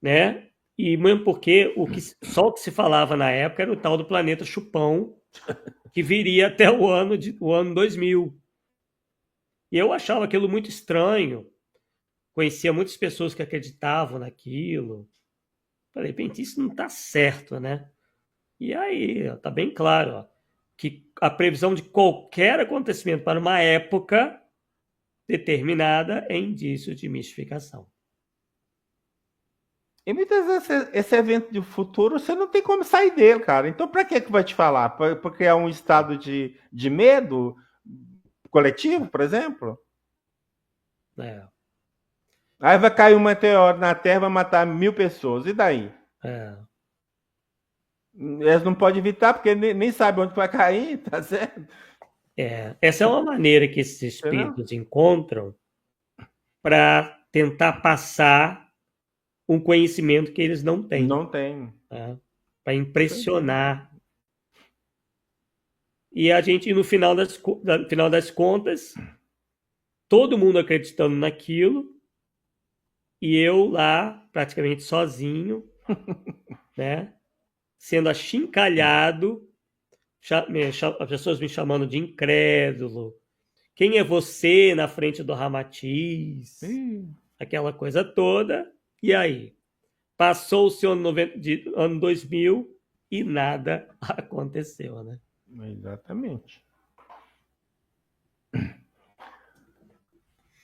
né? E mesmo porque só o que se falava na época era o tal do planeta Chupão, que viria até o ano 2000. E eu achava aquilo muito estranho, conhecia muitas pessoas que acreditavam naquilo. Falei, bem, isso não está certo, né? E aí, está bem claro, ó, que a previsão de qualquer acontecimento para uma época determinada é indício de mistificação. E muitas vezes esse evento de futuro você não tem como sair dele, cara. Então, para que vai te falar? Para criar um estado de medo coletivo, por exemplo? É, Aí vai cair um meteoro na Terra, vai matar 1000 pessoas. E daí? é, Eles não podem evitar, porque nem sabem onde vai cair, tá certo? Essa é uma maneira que esses Entendeu? espíritos encontram para tentar passar um conhecimento que eles não têm, Não tem. tá? Para impressionar. E a gente, no final final das contas, todo mundo acreditando naquilo, e eu lá, praticamente sozinho, né? Sendo achincalhado, as pessoas me chamando de incrédulo. Quem é você na frente do Ramatiz? Ih, Aquela coisa toda. E aí? Passou-se o ano 2000 e nada aconteceu, né? exatamente.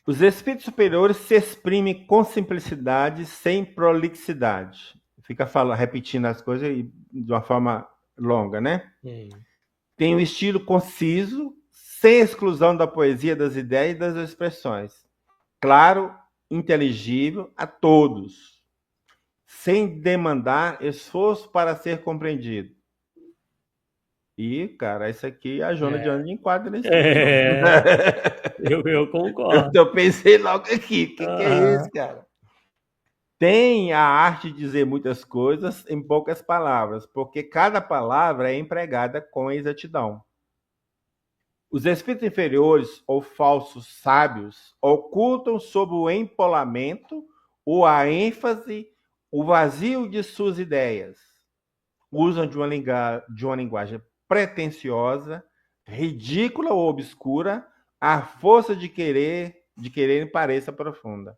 Os espíritos superiores se exprimem com simplicidade, sem prolixidade. Fica repetindo as coisas de uma forma longa, né? Tem um estilo conciso, sem exclusão da poesia, das ideias e das expressões. Claro, inteligível a todos, sem demandar esforço para ser compreendido. E, cara, isso aqui a Joana de Anjos enquadra nesse filme. Eu concordo. Eu pensei logo aqui, o que é isso, Aham. cara? Tem a arte de dizer muitas coisas em poucas palavras, porque cada palavra é empregada com exatidão. Os espíritos inferiores ou falsos sábios ocultam sob o empolamento ou a ênfase o vazio de suas ideias. Usam de uma linguagem pretensiosa, ridícula ou obscura, a força de querer pareça profunda.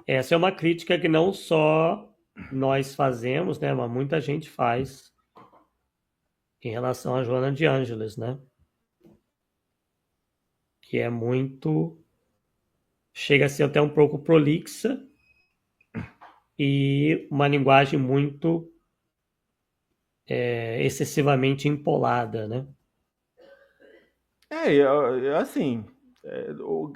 Essa é uma crítica que não só nós fazemos, né, mas muita gente faz em relação a Joana de Ângeles, né? Que é muito, chega a ser até um pouco prolixa e uma linguagem muito excessivamente empolada, né? Assim,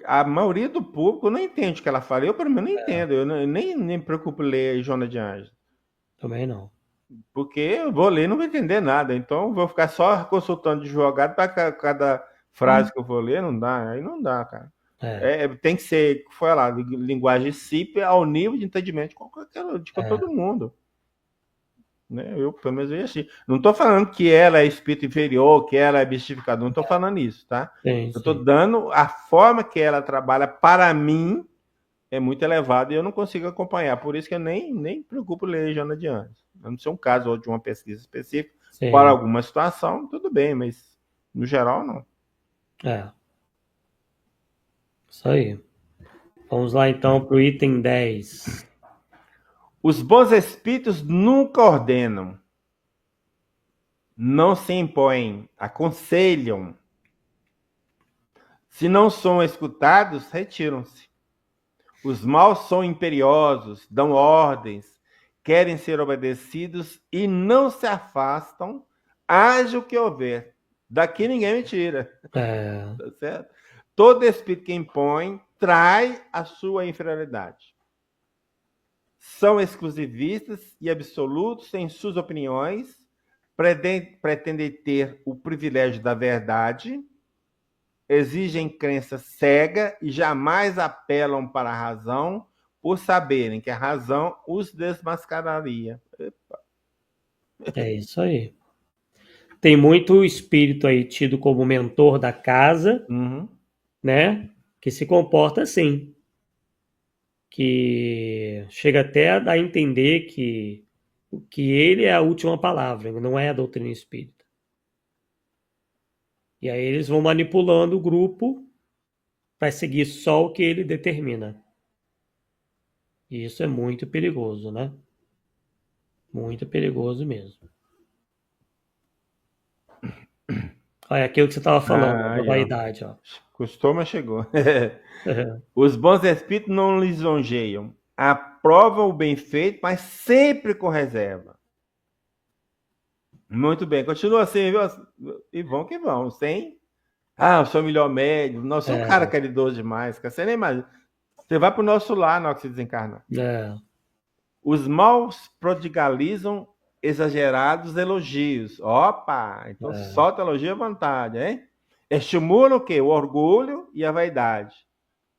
a maioria do público não entende o que ela fala. Eu, pelo menos, não entendo. Eu nem me preocupo em ler Joana de Anjos. Também não. Porque eu vou ler e não vou entender nada. Então, vou ficar só consultando de jogado para cada frase que eu vou ler. Não dá. Aí não dá, cara. Tem que ser, foi lá, linguagem CIP ao nível de entendimento de todo mundo. Né? Eu, pelo menos, vejo assim. Não estou falando que ela é espírito inferior, que ela é mistificador. Não estou falando isso, tá? Sim, Eu estou dando a forma que ela trabalha, para mim, é muito elevada e eu não consigo acompanhar. Por isso que eu nem me preocupo em ler Joana de Anjos. A não ser um caso ou de uma pesquisa específica, sim. para alguma situação, tudo bem, mas no geral, não. Isso aí. Vamos lá, então, para o item 10. Os bons espíritos nunca ordenam, não se impõem, aconselham, Se não são escutados, retiram-se. Os maus são imperiosos, dão ordens, querem ser obedecidos e não se afastam, haja o que houver. Daqui ninguém me tira. É, Tá certo? Todo espírito que impõe trai a sua inferioridade. São exclusivistas e absolutos em suas opiniões, pretendem ter o privilégio da verdade, exigem crença cega e jamais apelam para a razão, por saberem que a razão os desmascararia. é isso aí. Tem muito espírito aí tido como mentor da casa, Uhum. né? Que se comporta assim. Que chega até a dar a entender que ele é a última palavra, não é a doutrina espírita. E aí eles vão manipulando o grupo para seguir só o que ele determina. E isso é muito perigoso, né? Muito perigoso mesmo. Olha, aquilo que você estava falando, da Aí, ó. vaidade, ó. Custou, mas chegou. Os bons espíritos não lisonjeiam, aprovam o bem feito, mas sempre com reserva. Muito bem, continua assim, viu? E vão que vão, sem. Ah, eu sou o melhor médium. Não, eu sou um cara caridoso demais, cara. Você nem imagina. Você vai pro nosso lar na hora que se desencarna. É, Os maus prodigalizam exagerados elogios. Opa! Então solta elogio à vontade, hein? Estimulam o quê? O orgulho e a vaidade,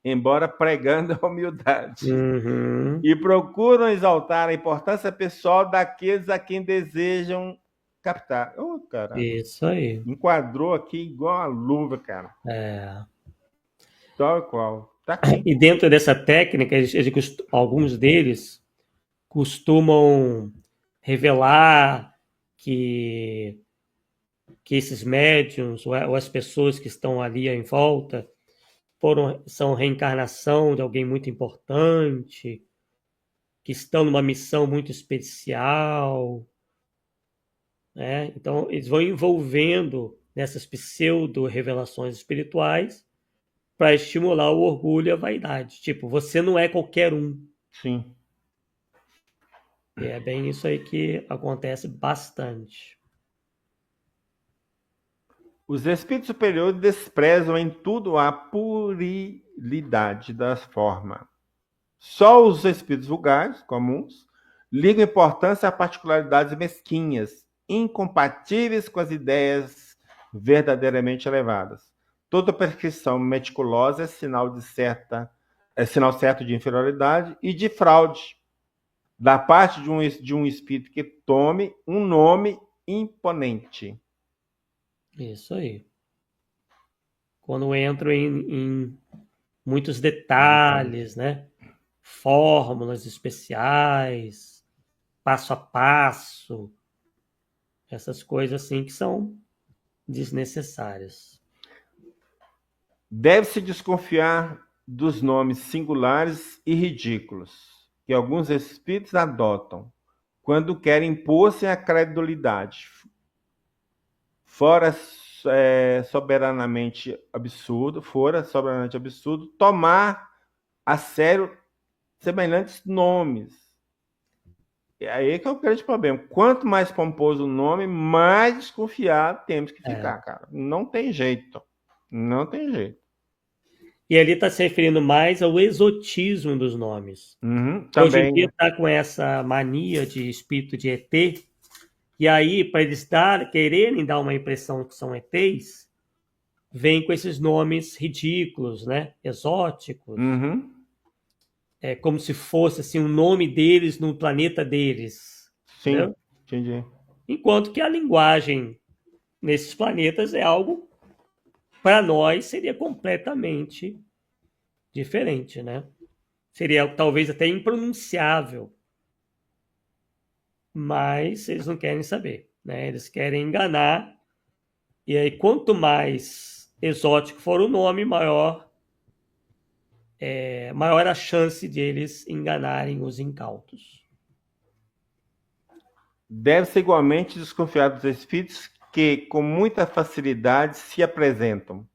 embora pregando a humildade. uhum, E procuram exaltar a importância pessoal daqueles a quem desejam captar. Ô, cara, isso aí. enquadrou aqui igual a luva, cara. É. Tal e qual. Tá aqui. E dentro dessa técnica, alguns deles costumam revelar que, que esses médiums ou as pessoas que estão ali em volta são reencarnação de alguém muito importante, que estão numa missão muito especial, né? Então, eles vão envolvendo nessas pseudo-revelações espirituais para estimular o orgulho e a vaidade. Tipo, você não é qualquer um. Sim. E é bem isso aí que acontece bastante. Os espíritos superiores desprezam em tudo a puerilidade das formas. Só os espíritos vulgares, comuns, ligam importância a particularidades mesquinhas, incompatíveis com as ideias verdadeiramente elevadas. Toda prescrição meticulosa é sinal certo de inferioridade e de fraude da parte de um espírito que tome um nome imponente. Isso aí. Quando entro em muitos detalhes, né? Fórmulas especiais, passo a passo, essas coisas assim que são desnecessárias. Deve-se desconfiar dos nomes singulares e ridículos que alguns espíritos adotam quando querem impor-se a credulidade, fora soberanamente absurdo tomar a sério semelhantes nomes. E aí que é o grande problema. Quanto mais pomposo o nome, mais desconfiado temos que ficar, cara. Não tem jeito. Não tem jeito. E ali está se referindo mais ao exotismo dos nomes. Uhum, Hoje em também, dia né? está com essa mania de espírito de ET, e aí, para eles quererem dar uma impressão que são ETs, vem com esses nomes ridículos, né? Exóticos. Uhum. É como se fosse assim, um nome deles no planeta deles. Sim, Entendeu? entendi. Enquanto que a linguagem nesses planetas é algo, para nós, seria completamente diferente, né? Seria talvez até impronunciável, mas eles não querem saber, né? Eles querem enganar, e aí quanto mais exótico for o nome, maior a chance de eles enganarem os incautos. Deve-se igualmente desconfiar dos espíritos que, com muita facilidade, se apresentam,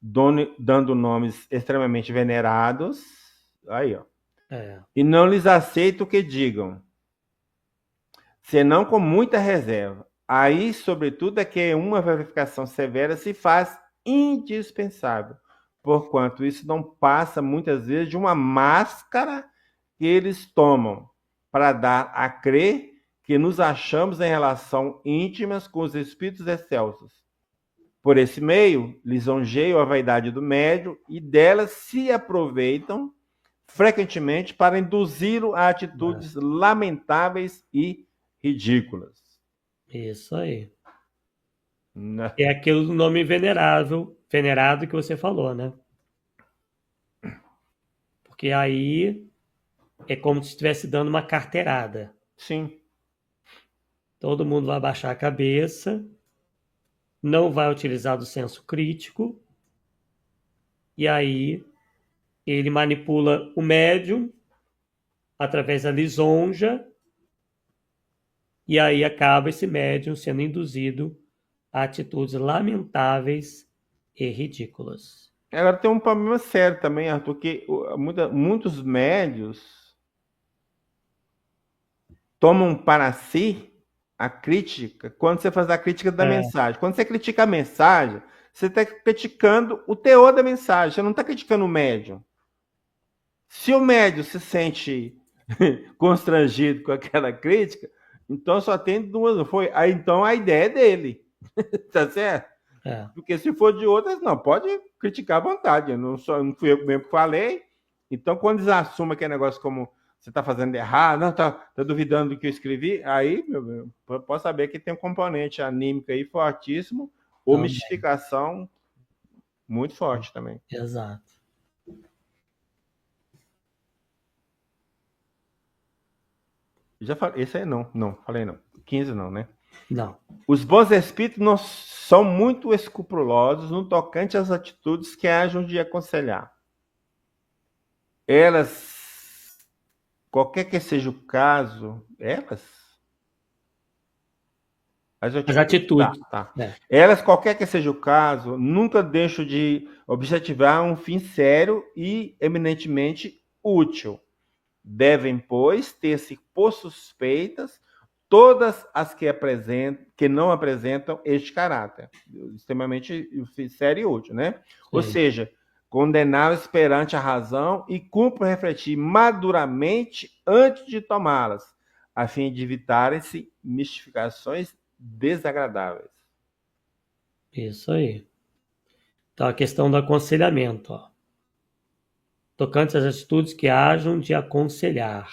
dando nomes extremamente venerados. Aí, ó. É, E não lhes aceito o que digam, senão com muita reserva. Aí, sobretudo, é que uma verificação severa se faz indispensável, porquanto isso não passa muitas vezes de uma máscara que eles tomam para dar a crer que nos achamos em relação íntimas com os espíritos excelsos. Por esse meio, lisonjeiam a vaidade do médium e delas se aproveitam frequentemente para induzi-lo a atitudes lamentáveis e ridículas. isso aí. Né? É aquele nome venerado que você falou, né? Porque aí é como se estivesse dando uma carteirada. Sim. Todo mundo vai baixar a cabeça, não vai utilizar do senso crítico, e aí ele manipula o médium através da lisonja, e aí acaba esse médium sendo induzido a atitudes lamentáveis e ridículas. Agora tem um problema sério também, Arthur, que muitos médios tomam para si a crítica quando você faz a crítica da mensagem. Quando você critica a mensagem, você está criticando o teor da mensagem, você não está criticando o médium. Se o médium se sente constrangido com aquela crítica, então só tem duas. Então a ideia é dele. Tá certo? É. Porque se for de outras, não, pode criticar à vontade. Não fui eu mesmo que falei. Então, quando eles assumem aquele negócio como você está fazendo errado, não, tá duvidando do que eu escrevi, aí, meu, pode saber que tem um componente anímico aí fortíssimo, ou mistificação muito forte também. Exato. Já falei, esse aí não, falei não. 15 não, né? Não. Os bons espíritos não são muito escrupulosos no tocante às atitudes que hajam de aconselhar. Elas, qualquer que seja o caso, As atitudes. Tá. Elas, qualquer que seja o caso, nunca deixam de objetivar um fim sério e eminentemente útil. Devem, pois, ter-se por suspeitas todas as que não apresentam este caráter, extremamente sério e útil, né? Sim. Ou seja, condená-las perante a razão e cumpre refletir maduramente antes de tomá-las, a fim de evitarem-se mistificações desagradáveis. Isso aí. Então, a questão do aconselhamento, ó. Tocante às atitudes que hajam de aconselhar.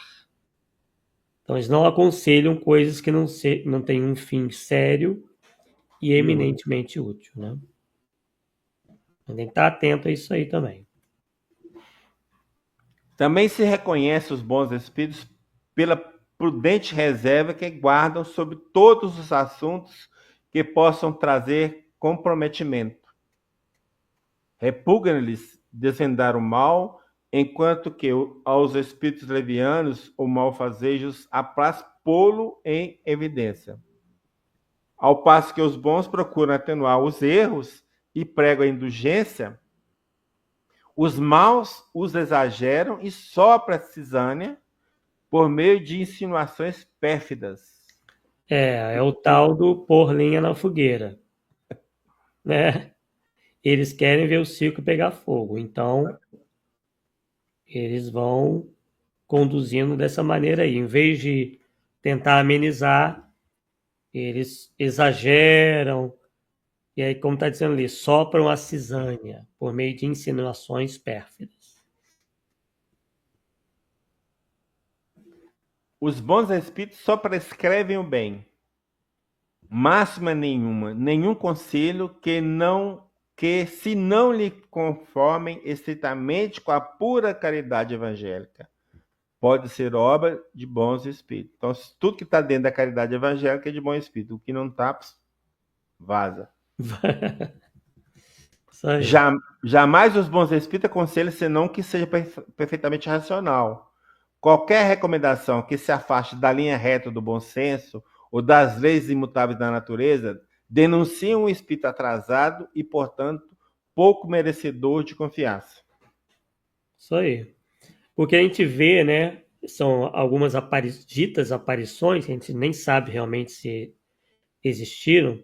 Então, eles não aconselham coisas que não têm um fim sério e eminentemente útil, né? Tem que estar atento a isso aí também. Também se reconhece os bons espíritos pela prudente reserva que guardam sobre todos os assuntos que possam trazer comprometimento. Repugna-lhes desvendar o mal, enquanto que aos espíritos levianos ou malfazejos apraz pô-lo em evidência. Ao passo que os bons procuram atenuar os erros e pregam a indulgência, os maus os exageram e sopram a cisânia por meio de insinuações pérfidas. É o tal do pôr lenha na fogueira, né? Eles querem ver o circo pegar fogo, então eles vão conduzindo dessa maneira aí. Em vez de tentar amenizar, eles exageram, e aí, como está dizendo ali, sopram a cisânia por meio de insinuações pérfidas. Os bons espíritos só prescrevem o bem. Máxima nenhuma, nenhum conselho que se não lhe conformem estritamente com a pura caridade evangélica, pode ser obra de bons espíritos. Então, tudo que está dentro da caridade evangélica é de bom espírito. O que não está, vaza. Jamais os bons espíritos aconselham senão que seja perfeitamente racional. Qualquer recomendação que se afaste da linha reta do bom senso ou das leis imutáveis da natureza denuncia um espírito atrasado e, portanto, pouco merecedor de confiança. Isso aí. O que a gente vê, né, são algumas ditas aparições, que a gente nem sabe realmente se existiram,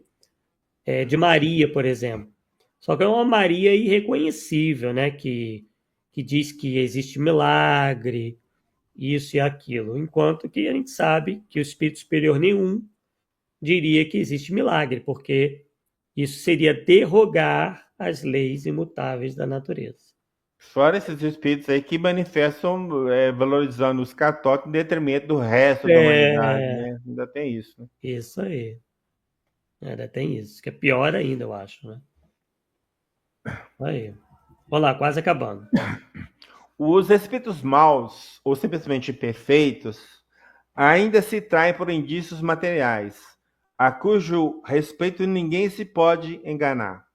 de Maria, por exemplo. Só que é uma Maria irreconhecível, né, que diz que existe milagre, isso e aquilo, enquanto que a gente sabe que o espírito superior nenhum diria que existe milagre, porque isso seria derrogar as leis imutáveis da natureza. Fora esses espíritos aí que manifestam valorizando os católicos em detrimento do resto da humanidade, É, né? Ainda tem isso, né? isso aí. Ainda tem isso, que é pior ainda, eu acho, né? Aí. Vamos lá, quase acabando. Os espíritos maus ou simplesmente perfeitos ainda se traem por indícios materiais, a cujo respeito ninguém se pode enganar.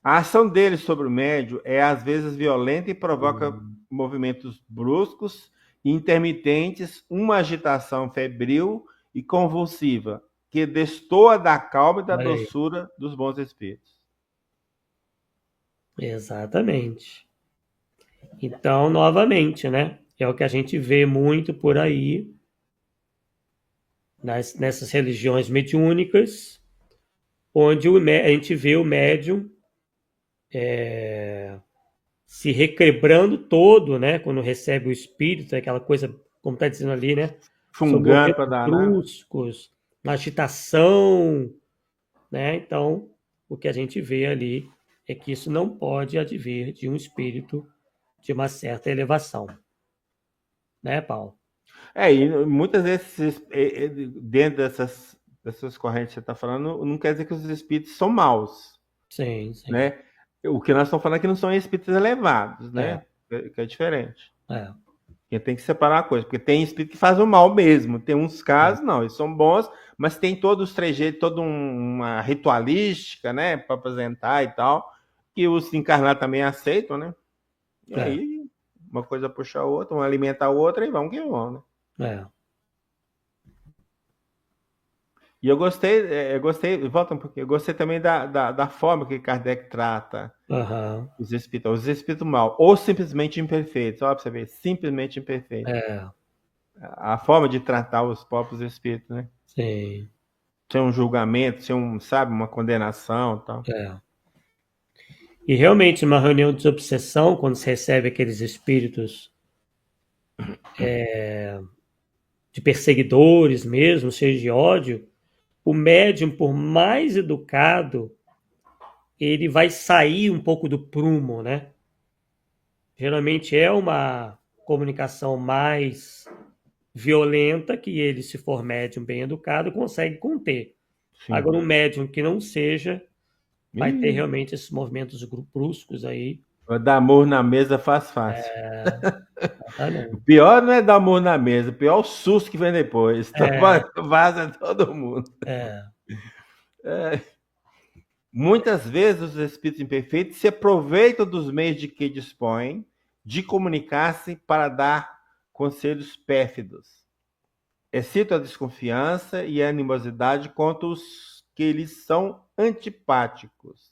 A ação deles sobre o médio é às vezes violenta e provoca movimentos bruscos e intermitentes, uma agitação febril e convulsiva, que destoa da calma e da Olha aí. doçura dos bons espíritos. Exatamente. Então, novamente, né? É o que a gente vê muito por aí, nessas religiões mediúnicas, onde a gente vê o médium se requebrando todo, né? Quando recebe o espírito, aquela coisa, como está dizendo ali, né? São Fungando para movimentos danar. bruscos, na agitação, né? Então, o que a gente vê ali é que isso não pode advir de um espírito de uma certa elevação, né, Paulo? E muitas vezes, dentro dessas correntes que você está falando, não quer dizer que os espíritos são maus, Sim, sim. né? O que nós estamos falando aqui não são espíritos elevados, É, né? Que é diferente. é, Porque tem que separar a coisa, porque tem espírito que faz o mal mesmo. Tem uns é, casos, não, eles são bons, mas tem todos os trejeitos, toda uma ritualística, né, para apresentar e tal, que os encarnados também aceitam, né? E é, aí, uma coisa puxa a outra, um alimenta a outra e vão que vão, né? é. E eu gostei, volta um pouquinho, eu gostei também da forma que Kardec trata Aham, os espíritos mal, ou simplesmente imperfeitos, olha pra você ver, simplesmente imperfeitos. é, A forma de tratar os próprios espíritos, né? sim, Sem um julgamento, sem sabe, uma condenação e tal. é. E realmente, numa reunião de desobsessão, quando se recebe aqueles espíritos de perseguidores mesmo, cheios de ódio, o médium, por mais educado, ele vai sair um pouco do prumo, né? Geralmente é uma comunicação mais violenta que ele, se for médium bem educado, consegue conter. Sim. Agora, um médium que não seja, vai ter Ih, realmente esses movimentos bruscos aí. dar amor na mesa faz fácil. O Exatamente. pior não é dar amor na mesa, o pior é o susto que vem depois. Então, É, vaza todo mundo. é, É. Muitas vezes os espíritos imperfeitos se aproveitam dos meios de que dispõem de comunicar-se para dar conselhos pérfidos. Excito a desconfiança e a animosidade contra os que lhes são antipáticos,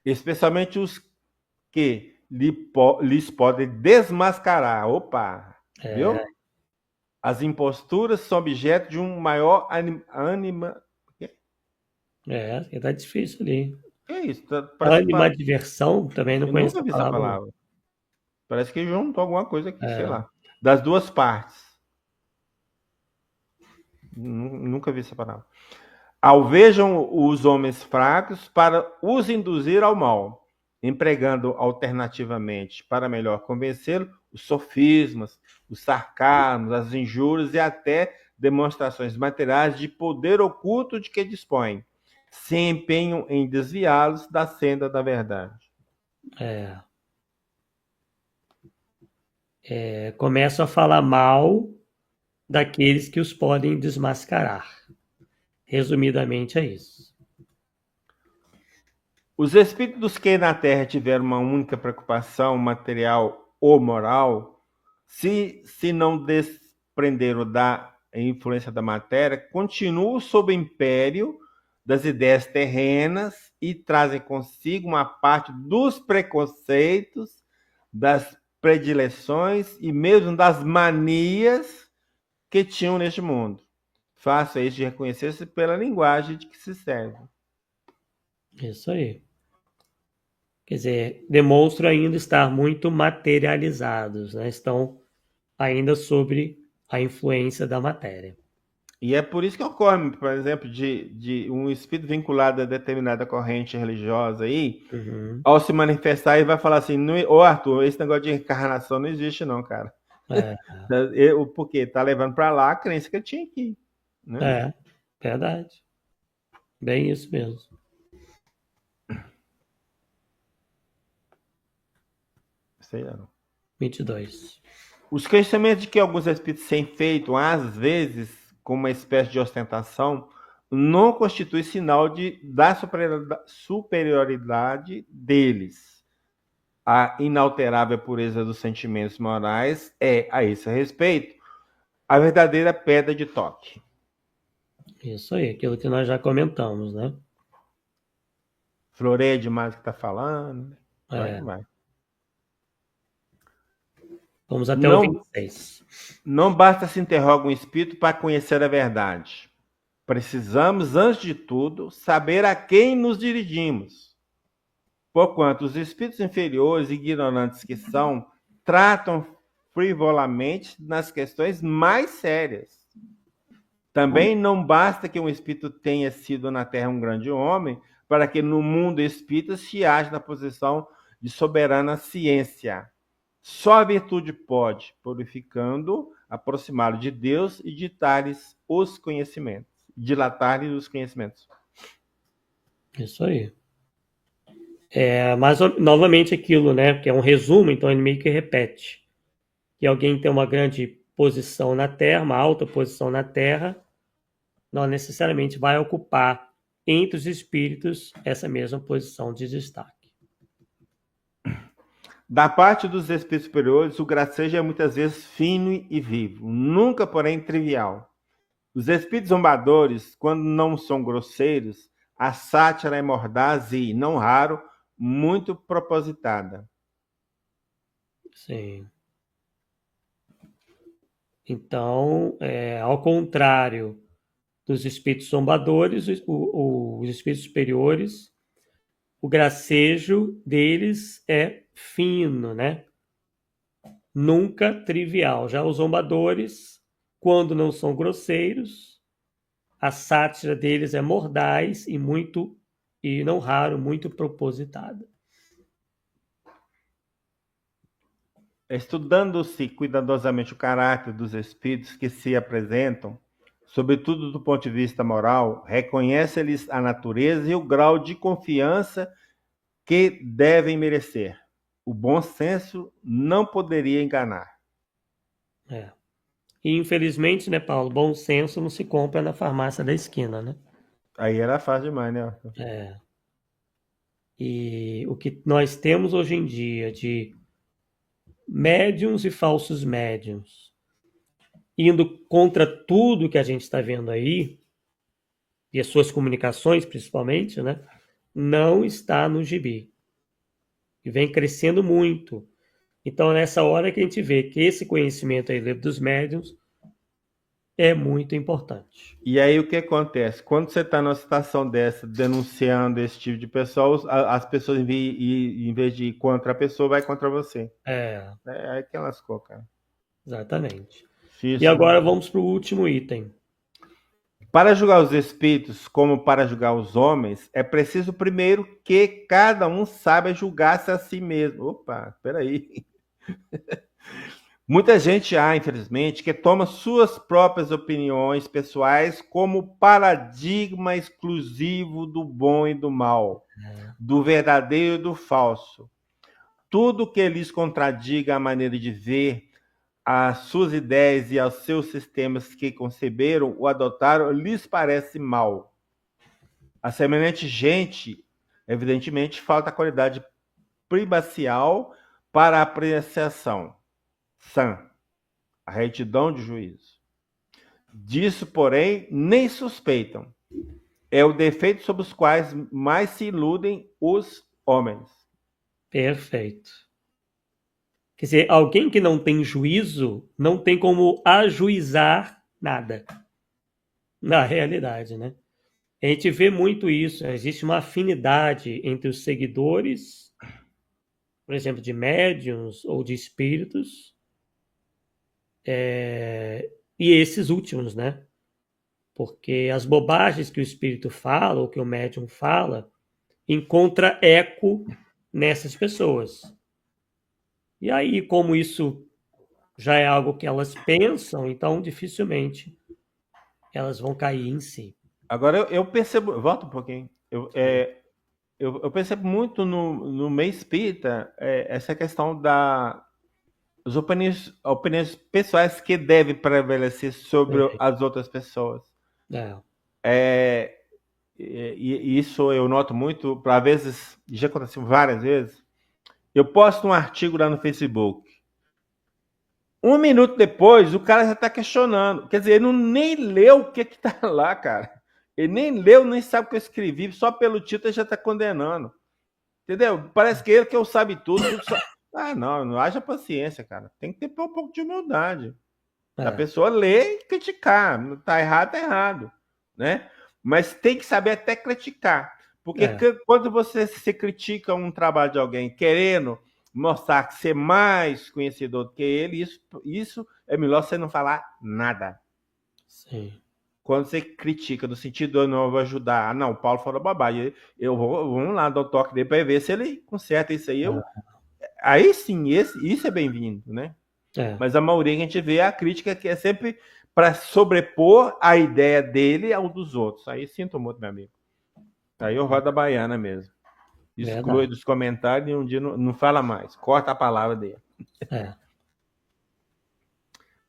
especialmente os que lhes podem desmascarar. Opa, é, viu? As imposturas são objeto de um maior anima. tá difícil ali. Que é isso? Parece que Animadversão, também não eu conheço nunca a vi essa palavra, não. palavra. Parece que juntou alguma coisa aqui, sei É, lá. Das duas partes. Nunca vi essa palavra. Alvejam os homens fracos para os induzir ao mal, empregando alternativamente, para melhor convencê-lo, os sofismas, os sarcasmos, as injúrias e até demonstrações materiais de poder oculto de que dispõem, se empenham em desviá-los da senda da verdade. é, começam a falar mal daqueles que os podem desmascarar. Resumidamente é isso. Os espíritos que na Terra tiveram uma única preocupação material ou moral, se não desprenderam da influência da matéria, continuam sob império das ideias terrenas e trazem consigo uma parte dos preconceitos, das predileções e mesmo das manias que tinham neste mundo. Fácil é isso de reconhecer-se pela linguagem de que se serve. Isso aí. Quer dizer, demonstram ainda estar muito materializados, né? Estão ainda sobre a influência da matéria. E é por isso que ocorre, por exemplo, de um espírito vinculado a determinada corrente religiosa aí, ao se manifestar, ele vai falar assim, ô Arthur, esse negócio de reencarnação não existe não, cara. É, Porque tá levando para lá a crença que eu tinha aqui. Né? Verdade. Bem isso mesmo. Sei lá. 22. Os questionamentos de que alguns espíritos têm feito, às vezes, com uma espécie de ostentação, não constitui sinal da superioridade deles. A inalterável pureza dos sentimentos morais é, a esse respeito, a verdadeira pedra de toque. Isso aí, aquilo que nós já comentamos, né? Floreia demais o que está falando. Vai. Vamos até o 26. Não basta se interrogar um espírito para conhecer a verdade. Precisamos, antes de tudo, saber a quem nos dirigimos. Porquanto os espíritos inferiores e ignorantes que são, tratam frivolamente nas questões mais sérias. Também não basta que um espírito tenha sido na Terra um grande homem, para que no mundo espírita se ache na posição de soberana ciência. Só a virtude pode, purificando, aproximá-lo de Deus e ditar-lhes os conhecimentos. Dilatar-lhes os conhecimentos. Isso aí. Mas, novamente, aquilo, né? Que é um resumo, então ele meio que repete. Que alguém tem uma grande posição na Terra, uma alta posição na Terra, não necessariamente vai ocupar entre os espíritos essa mesma posição de destaque. Da parte dos espíritos superiores, o gracejo é muitas vezes fino e vivo, nunca, porém, trivial. Os espíritos zombadores, quando não são grosseiros, a sátira é mordaz e, não raro, muito propositada. Sim. Então, ao contrário dos espíritos zombadores, os espíritos superiores, o gracejo deles é fino, né? Nunca trivial. Já os zombadores, quando não são grosseiros, a sátira deles é mordaz e não raro, muito propositada. Estudando-se cuidadosamente o caráter dos espíritos que se apresentam, sobretudo do ponto de vista moral, reconhece-lhes a natureza e o grau de confiança que devem merecer. O bom senso não poderia enganar. E infelizmente, né, Paulo, bom senso não se compra na farmácia da esquina, né? Aí era fácil demais, né? E o que nós temos hoje em dia de médiums e falsos médiums indo contra tudo que a gente está vendo aí, e as suas comunicações principalmente, né? Não está no gibi. E vem crescendo muito. Então, nessa hora que a gente vê que esse conhecimento aí dos médiums é muito importante. E aí o que acontece? Quando você está numa situação dessa, denunciando esse tipo de pessoas, as pessoas, em vez de ir contra a pessoa, vai contra você. É aí que lascou, cara. Exatamente. Isso. E agora vamos para o último item. Para julgar os espíritos como para julgar os homens, é preciso primeiro que cada um saiba julgar-se a si mesmo. Opa, peraí. Muita gente há, infelizmente, que toma suas próprias opiniões pessoais como paradigma exclusivo do bom e do mal, do verdadeiro e do falso. Tudo que lhes contradiga a maneira de ver, as suas ideias e aos seus sistemas que conceberam ou adotaram, lhes parece mal. A semelhante gente, evidentemente, falta a qualidade primacial para a apreciação sã, a retidão de juízo. Disso, porém, nem suspeitam. é o defeito sobre os quais mais se iludem os homens. Perfeito. Quer dizer, alguém que não tem juízo não tem como ajuizar nada na realidade, né? A gente vê muito isso. Existe uma afinidade entre os seguidores, por exemplo, de médiuns ou de espíritos, e esses últimos, né? Porque as bobagens que o espírito fala ou que o médium fala encontra eco nessas pessoas. E aí, como isso já é algo que elas pensam, então dificilmente elas vão cair em si. Agora eu percebo, volta um pouquinho. Eu percebo muito no meio espírita essa questão das opiniões pessoais que devem prevalecer sobre as outras pessoas. É. E isso eu noto muito, às vezes, já aconteceu várias vezes. Eu posto um artigo lá no Facebook. Um minuto depois, o cara já está questionando. Quer dizer, ele não nem leu o que está lá, cara. Ele nem leu, nem sabe o que eu escrevi. Só pelo título ele já está condenando. Entendeu? Parece que ele que eu sabe tudo. Ah, não haja paciência, cara. Tem que ter um pouco de humildade. A pessoa lê e criticar. Não tá errado, né? Mas tem que saber até criticar. Porque quando você se critica um trabalho de alguém querendo mostrar que você é mais conhecedor do que ele, isso é melhor você não falar nada. Sim. Quando você critica, no sentido de eu não vou ajudar, ah, não, o Paulo falou bobagem, vamos lá, dar o toque dele para ver se ele conserta isso aí. Aí sim, isso é bem-vindo, né? Mas a maioria que a gente vê a crítica que é sempre para sobrepor a ideia dele ao dos outros. Aí sinto muito, meu amigo. Aí eu rodo a baiana mesmo. Exclui dos comentários e um dia não fala mais. Corta a palavra dele.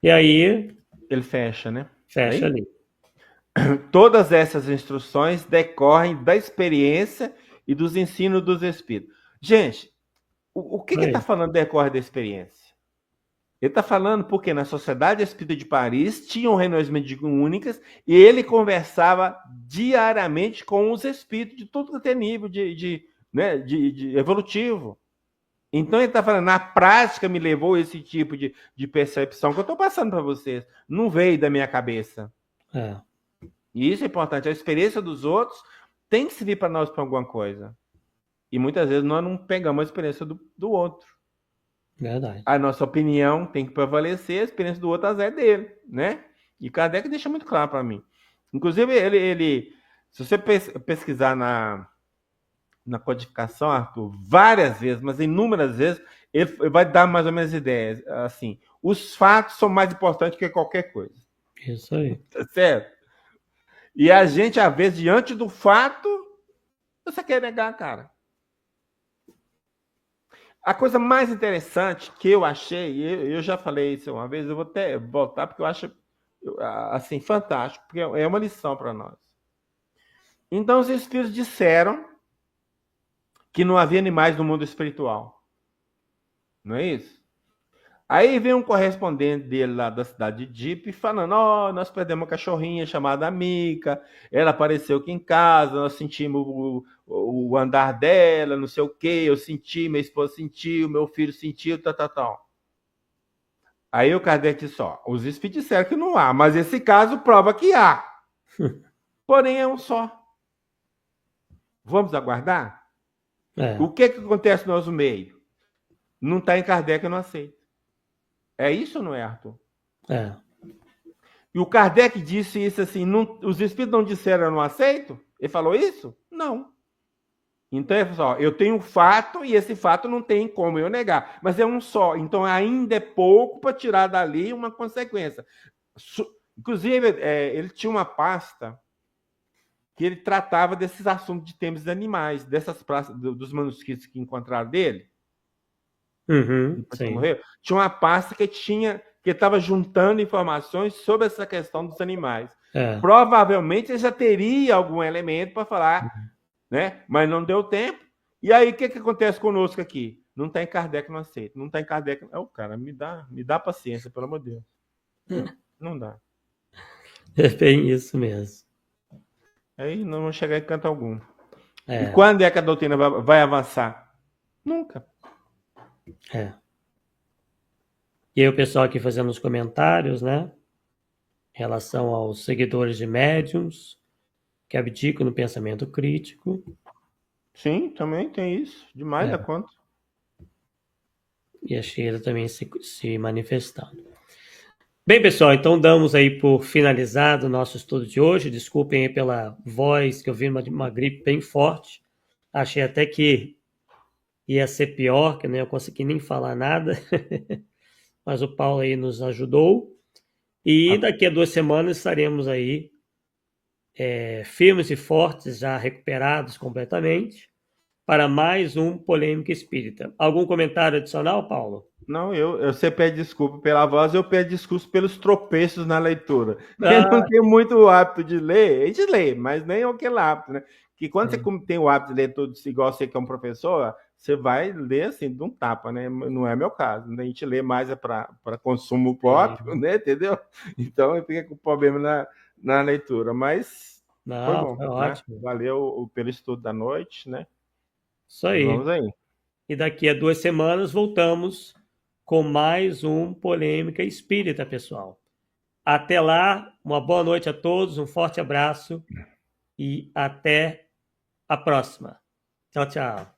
E aí... ele fecha, né? Fecha ali. Todas essas instruções decorrem da experiência e dos ensinos dos espíritos. Gente, o que ele está falando decorre da experiência? Ele está falando porque na Sociedade Espírita de Paris tinham reuniões mediúnicas e ele conversava diariamente com os espíritos de todo que é nível de evolutivo. Então ele está falando, na prática me levou esse tipo de percepção que eu estou passando para vocês. Não veio da minha cabeça. E isso é importante. A experiência dos outros tem que servir para nós para alguma coisa. E muitas vezes nós não pegamos a experiência do outro. Verdade. A nossa opinião tem que prevalecer, a experiência do outro é dele, né? E Kardec deixa muito claro para mim. Inclusive, ele se você pesquisar na codificação, Arthur, várias vezes, mas inúmeras vezes, ele vai dar mais ou menos ideias. Assim, os fatos são mais importantes que qualquer coisa. Isso aí. Tá certo? E a gente, às vezes, diante do fato, você quer negar, cara. A coisa mais interessante que eu achei, eu já falei isso uma vez, eu vou até voltar, porque eu acho assim, fantástico, porque é uma lição para nós. Então, os espíritos disseram que não havia animais no mundo espiritual. Não é isso? Aí vem um correspondente dele lá da cidade de Dipe falando, nós perdemos uma cachorrinha chamada Mica, ela apareceu aqui em casa, nós sentimos o andar dela, não sei o quê, eu senti, minha esposa sentiu, meu filho sentiu, tal. Aí o Kardec disse, os espíritos disseram que não há, mas esse caso prova que há. Porém, é um só. Vamos aguardar? O que acontece no nosso meio? Não está em Kardec, eu não aceito. É isso ou não é, Arthur? E o Kardec disse isso assim, os espíritos não disseram eu não aceito? Ele falou isso? Não. Então ele falou, eu tenho um fato e esse fato não tem como eu negar, mas é um só. Então ainda é pouco para tirar dali uma consequência. Inclusive, ele tinha uma pasta que ele tratava desses assuntos de temas animais, dessas pastas, dos manuscritos que encontraram dele. Sim. Tinha uma pasta que estava juntando informações sobre essa questão dos animais. Provavelmente ele já teria algum elemento para falar, né? Mas não deu tempo. E aí, o que acontece conosco aqui? Não tem Kardec, não aceita. Não tem Kardec. Cara, me dá paciência, pelo amor de Deus. Não dá. É bem isso mesmo. Aí não vamos chegar em canto algum. E É, quando é que a doutrina vai avançar? Nunca. é. E aí o pessoal aqui fazendo os comentários, né? Em relação aos seguidores de médiums que abdicam no pensamento crítico. Sim, também tem isso. Demais da É, conta. e a Sheila também se manifestando. Bem, pessoal, então damos aí por finalizado o nosso estudo de hoje. Desculpem aí pela voz, que eu vi uma gripe bem forte. Achei até que ia ser pior, que eu não ia conseguir nem falar nada. Mas o Paulo aí nos ajudou. E Ah, daqui a 2 semanas estaremos aí firmes e fortes, já recuperados completamente, para mais um Polêmica Espírita. Algum comentário adicional, Paulo? não, você pede desculpa pela voz, eu peço desculpas pelos tropeços na leitura. Eu não Ah, tenho muito o hábito de ler, a gente lê, mas nem aquele hábito, né? Que quando você é, tem o hábito de ler tudo igual você que é um professor, você vai ler assim, de um tapa, né? Não é meu caso. A gente lê mais para consumo próprio, né? Entendeu? Então eu fico com problema na leitura, mas foi não, bom, foi né? ótimo. Valeu pelo estudo da noite, né? Isso E aí. vamos aí. E daqui a 2 semanas voltamos com mais um Polêmica Espírita, pessoal. Até lá, uma boa noite a todos, um forte abraço e até a próxima. Tchau, tchau.